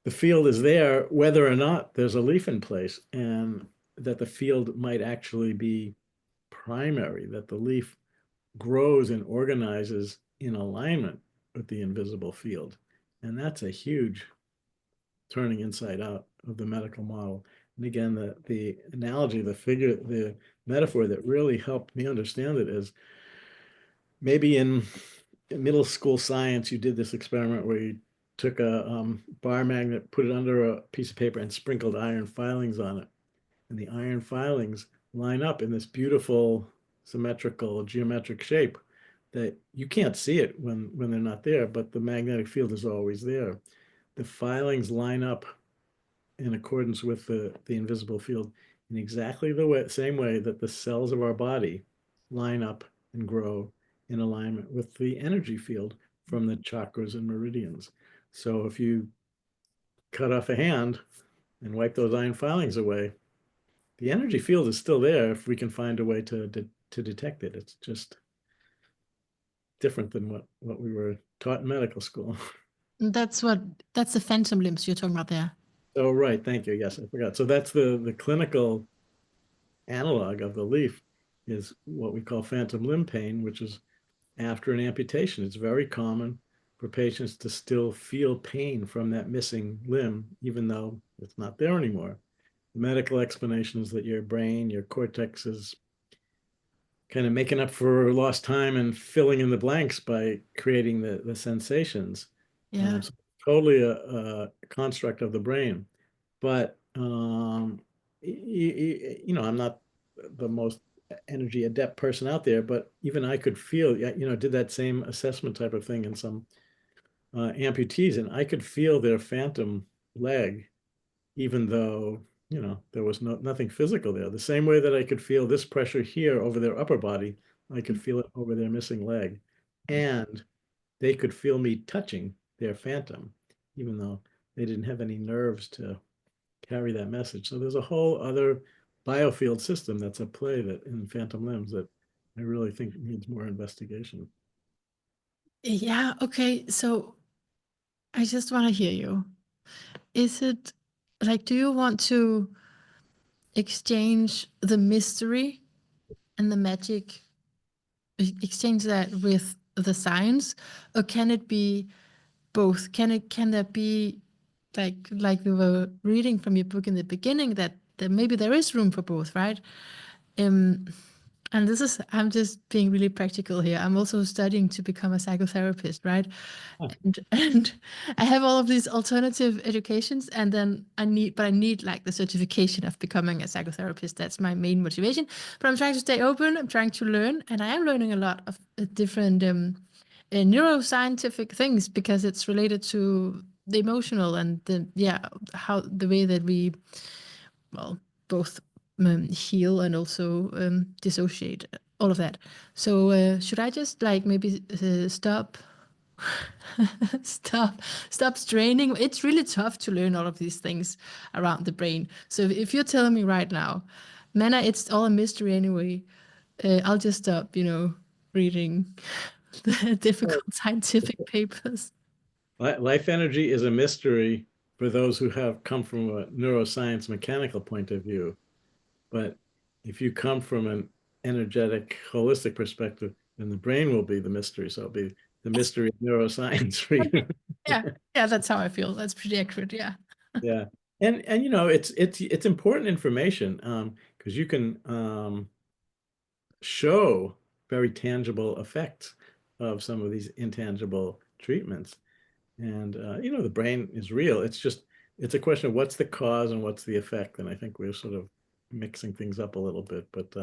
the field is there whether or not there's a leaf in place, and that the field might actually be primary, that the leaf grows and organizes in alignment with the invisible field. And that's a huge turning inside out of the medical model. And again, the analogy, the figure, the metaphor that really helped me understand it is maybe in middle school science, you did this experiment where you took a bar magnet, put it under a piece of paper, and sprinkled iron filings on it. And the iron filings line up in this beautiful symmetrical geometric shape that you can't see it when they're not there, but the magnetic field is always there. The filings line up in accordance with the invisible field in exactly the same way that the cells of our body line up and grow in alignment with the energy field from the chakras and meridians. So if you cut off a hand and wipe those iron filings away, the energy field is still there if we can find a way to detect it. It's just different than what we were taught in medical school. That's the phantom limbs you're talking about there. Oh, right. Thank you. Yes, I forgot. So that's the clinical analog of the leaf is what we call phantom limb pain, which is after an amputation. It's very common for patients to still feel pain from that missing limb, even though it's not there anymore. The medical explanation is that your brain, your cortex is kind of making up for lost time and filling in the blanks by creating the sensations. Yeah. So totally a construct of the brain. But I'm not the most energy adept person out there, but even I could feel, did that same assessment type of thing in some amputees, and I could feel their phantom leg, even though there was nothing physical there. The same way that I could feel this pressure here over their upper body, I could feel it over their missing leg, and they could feel me touching their phantom, even though they didn't have any nerves to carry that message. So there's a whole other biofield system that's at play that in phantom limbs that I really think needs more investigation. Yeah, okay. So I just want to hear you. Is it like, do you want to exchange the mystery and the magic, exchange that with the science, or can it be both? Can there be like we were reading from your book in the beginning that maybe there is room for both, right? Um, and I'm just being really practical here. I'm also studying to become a psychotherapist, right? Huh. And I have all of these alternative educations, and then I need like the certification of becoming a psychotherapist. That's my main motivation. But I'm trying to stay open. I'm trying to learn, and I am learning a lot of different neuroscientific things because it's related to the emotional and how the way that we, well, both heal and also dissociate, all of that. So should I just like maybe stop stop stop straining? It's really tough to learn all of these things around the brain. So if you're telling me right now, Manna, it's all a mystery anyway, I'll just stop, reading the difficult scientific papers. Life energy is a mystery for those who have come from a neuroscience mechanical point of view. But if you come from an energetic, holistic perspective, then the brain will be the mystery. So it'll be the Yes. mystery of neuroscience for you. Yeah, yeah, that's how I feel. That's pretty accurate. Yeah. Yeah. And it's important information because you can show very tangible effects of some of these intangible treatments. And the brain is real. It's a question of what's the cause and what's the effect. And I think we're sort of mixing things up a little bit. But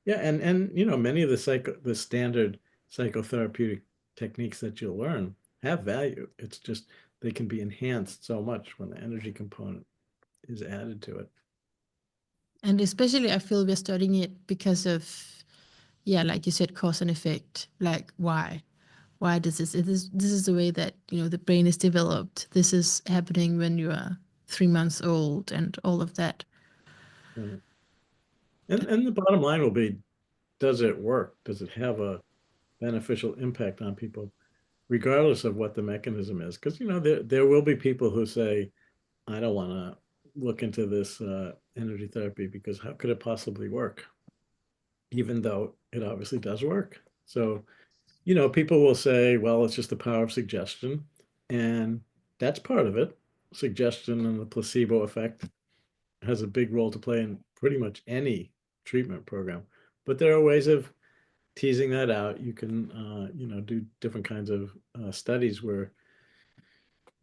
yeah, and many of the standard psychotherapeutic techniques that you'll learn have value. It's just they can be enhanced so much when the energy component is added to it. And especially I feel we're studying it because of yeah, like you said, cause and effect. Like why does this is the way that the brain is developed. This is happening when you are 3 months old and all of that. Right. And the bottom line will be, does it work? Does it have a beneficial impact on people, regardless of what the mechanism is? Because there will be people who say, I don't want to look into this energy therapy because how could it possibly work? Even though it obviously does work. So, people will say, well, it's just the power of suggestion. And that's part of it. Suggestion and the placebo effect has a big role to play in pretty much any treatment program. But there are ways of teasing that out. You can, do different kinds of studies where,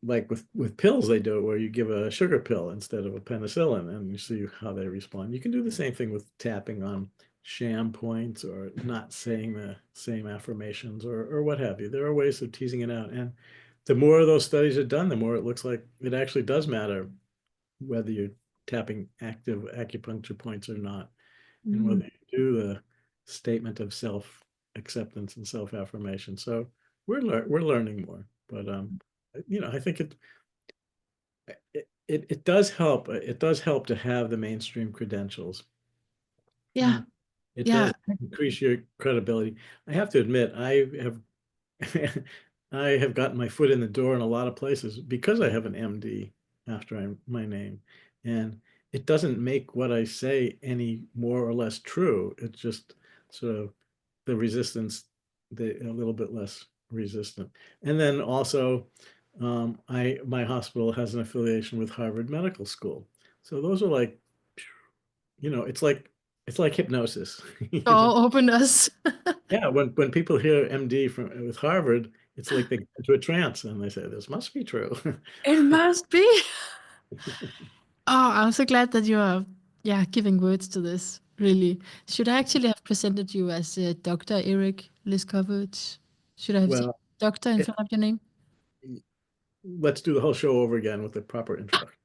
like with pills, they do it where you give a sugar pill instead of a penicillin, and you see how they respond. You can do the same thing with tapping on sham points or not saying the same affirmations or what have you. There are ways of teasing it out, and the more of those studies are done, the more it looks like it actually does matter whether you're tapping active acupuncture points or not, and whether Mm. you do the statement of self acceptance and self affirmation. So we're learning more, but I think it does help. It does help to have the mainstream credentials, Yeah, and it yeah. does increase your credibility. I have to admit, I have gotten my foot in the door in a lot of places because I have an MD after my name, and it doesn't make what I say any more or less true. It's just sort of the resistance, a little bit less resistant. And then also, my hospital has an affiliation with Harvard Medical School, so those are like, it's like hypnosis. Oh, open us. Yeah, when people hear MD from with Harvard, it's like they go into a trance and they say, "This must be true." It must be. Oh, I'm so glad that you are, yeah, giving words to this. Really, should I actually have presented you as Dr. Eric Leskowitz? Should I have said Well, doctor in it, front of your name? let's do the whole show over again with the proper introduction.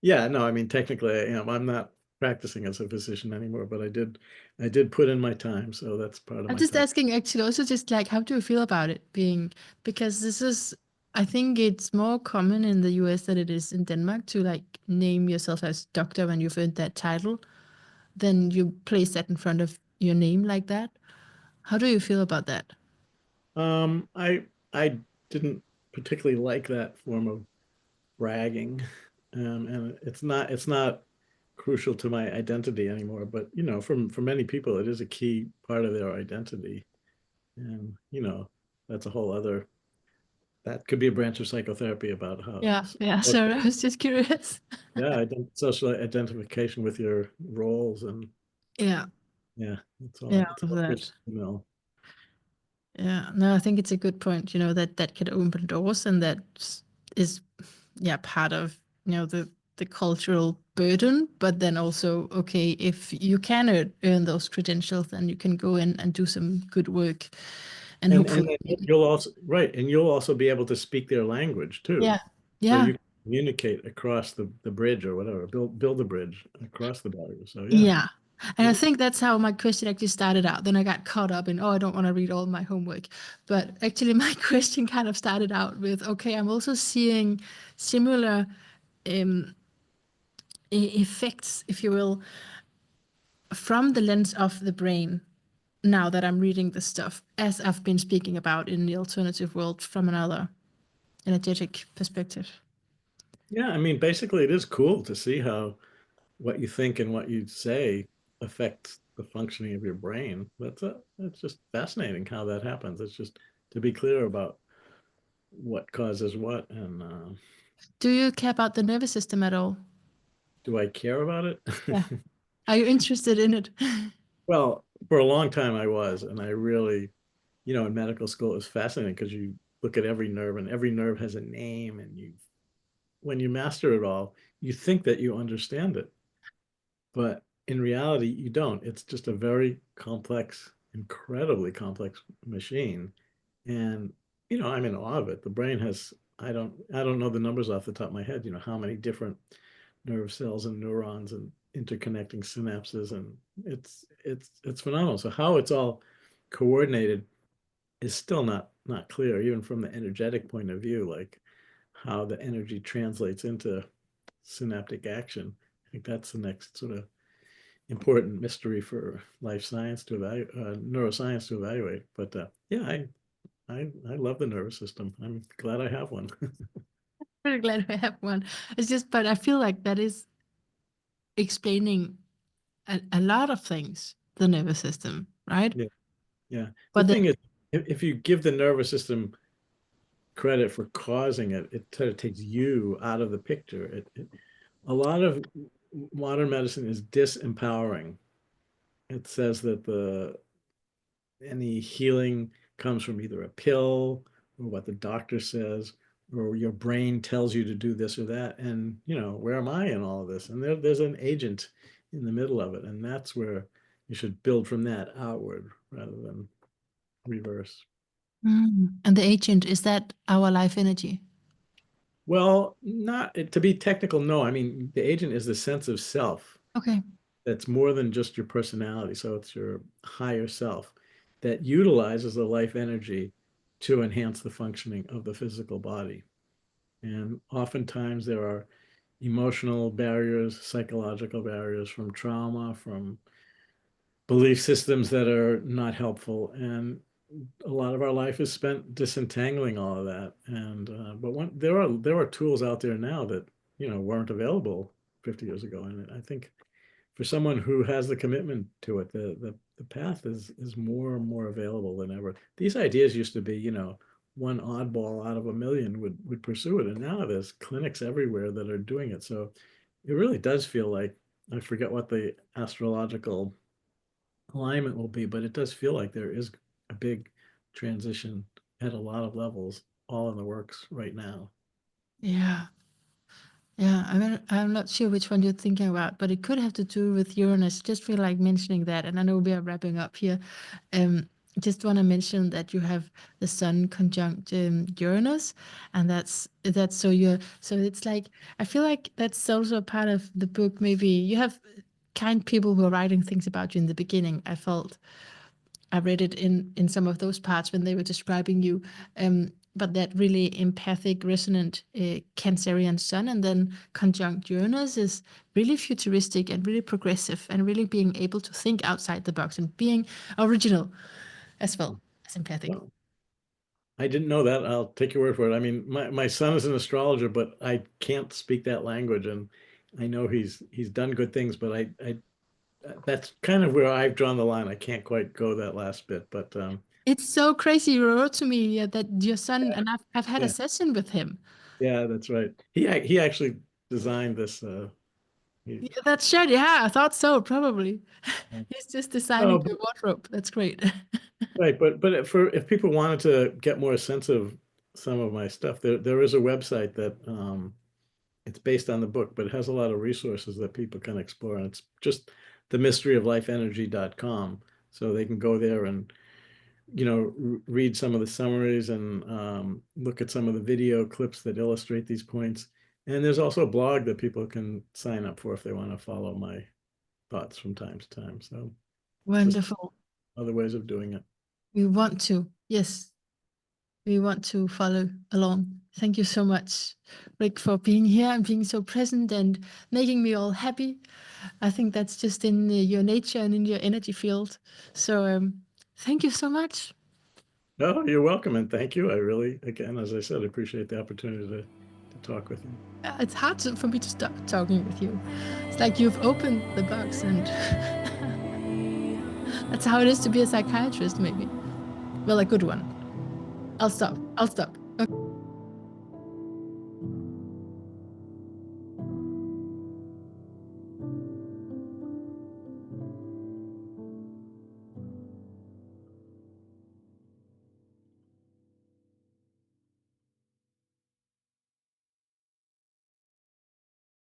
Yeah, no, I mean technically I am. I'm not practicing as a physician anymore, but I did put in my time, so that's part of I'm my just time. asking actually also just like how do you feel about it being because this is I think it's more common in the US than it is in Denmark to like name yourself as doctor when you've earned that title. Then you place that in front of your name like that. How do you feel about that? I didn't particularly like that form of bragging, and it's not crucial to my identity anymore. But for many people, it is a key part of their identity, and that's a whole other. That could be a branch of psychotherapy about how. Yeah, yeah. Sorry, I was just curious. Yeah, social identification with your roles, and Yeah, yeah, it's yeah, all it's all of all that. just, you know. Yeah, no, I think it's a good point, that that can open doors and that is, yeah, part of, the cultural burden, but then also, okay, if you can earn those credentials, then you can go in and do some good work and And hopefully, then you'll also right, and you'll also be able to speak their language too. yeah, So yeah, you can communicate across the bridge or whatever, build a bridge across the barrier. So yeah, yeah. And I it, think that's how my question actually started out. Then I got caught up in, oh, I don't want to read all my homework. But actually, my question kind of started out with, okay, I'm also seeing similar um, effects, if you will, from the lens of the brain now that I'm reading this stuff, as I've been speaking about in the alternative world from another energetic perspective. yeah, I mean, basically, it is cool to see how what you think and what you say affects the functioning of your brain. That's just fascinating how that happens. It's just to be clear about what causes what, and Do you care about the nervous system at all? do I care about it? Yeah. Are you interested in it? Well, for a long time I was, and I really, in medical school, it was fascinating because you look at every nerve, and every nerve has a name, and when you master it all, you think that you understand it, but in reality, you don't. It's just a very complex, incredibly complex machine, and I'm in awe of it. The brain has, I don't know the numbers off the top of my head. How many different nerve cells and neurons and interconnecting synapses, and it's phenomenal. So how it's all coordinated is still not clear, even from the energetic point of view, like how the energy translates into synaptic action. I think that's the next sort of important mystery for life science to evaluate, neuroscience to evaluate. But yeah, I love the nervous system. I'm glad I have one. Really glad we have one. It's just, but I feel like that is explaining a lot of things, the nervous system, right? Yeah, yeah. The But then, thing is, if you give the nervous system credit for causing it, it sort of takes you out of the picture. A lot of modern medicine is disempowering. It says that the any healing comes from either a pill or what the doctor says, or your brain tells you to do this or that. And, where am I in all of this? And there's an agent in the middle of it. And that's where you should build from that outward rather than reverse. and the agent, is that our life energy? Well, not to be technical, no. I mean, the agent is the sense of self Okay. that's more than just your personality. So it's your higher self that utilizes the life energy to enhance the functioning of the physical body. And oftentimes there are emotional barriers, psychological barriers from trauma, from belief systems that are not helpful. And a lot of our life is spent disentangling all of that. And but there are tools out there now that weren't available 50 years ago. And I think for someone who has the commitment to it, the path is more and more available than ever. These ideas used to be, one oddball out of a million would pursue it, and now there's clinics everywhere that are doing it. So it really does feel like, I forget what the astrological alignment will be, but it does feel like there is a big transition at a lot of levels, all in the works right now. Yeah. Yeah, I'm not sure which one you're thinking about, but it could have to do with Uranus. Just feel like mentioning that, and I know we are wrapping up here. Um, just want to mention that you have the Sun conjunct Uranus, and that's so it's like I feel like that's also a part of the book. Maybe you have kind people who are writing things about you in the beginning. I read it in some of those parts when they were describing you. But that really empathic, resonant Cancerian sun, and then conjunct Uranus is really futuristic and really progressive, and really being able to think outside the box and being original as well as empathic. Well, I didn't know that. I'll take your word for it. I mean, my son is an astrologer, but I can't speak that language, and I know he's done good things, but I that's kind of where I've drawn the line. I can't quite go that last bit, but It's so crazy. You wrote to me that your son, and I've had a yeah, session with him. yeah, that's right. He actually designed this. He, Yeah, that's shared. Yeah, I thought so, probably. He's just oh, designing your wardrobe. That's great. right, but for if people wanted to get more sense of some of my stuff, there is a website that it's based on the book, but it has a lot of resources that people can explore, and it's just themysteryoflifeenergy.com. So they can go there and read some of the summaries and look at some of the video clips that illustrate these points. And there's also a blog that people can sign up for if they want to follow my thoughts from time to time. So just Wonderful. other ways of doing it. We want to. Yes, we want to follow along. Thank you so much, Rick, for being here and being so present and making me all happy. I think that's just in your nature and in your energy field. So thank you so much. Oh, you're welcome, and thank you. I really, again, as I said, appreciate the opportunity to talk with you. It's hard for me to stop talking with you. It's like you've opened the box, and that's how it is to be a psychiatrist, maybe. Well, a good one. I'll stop.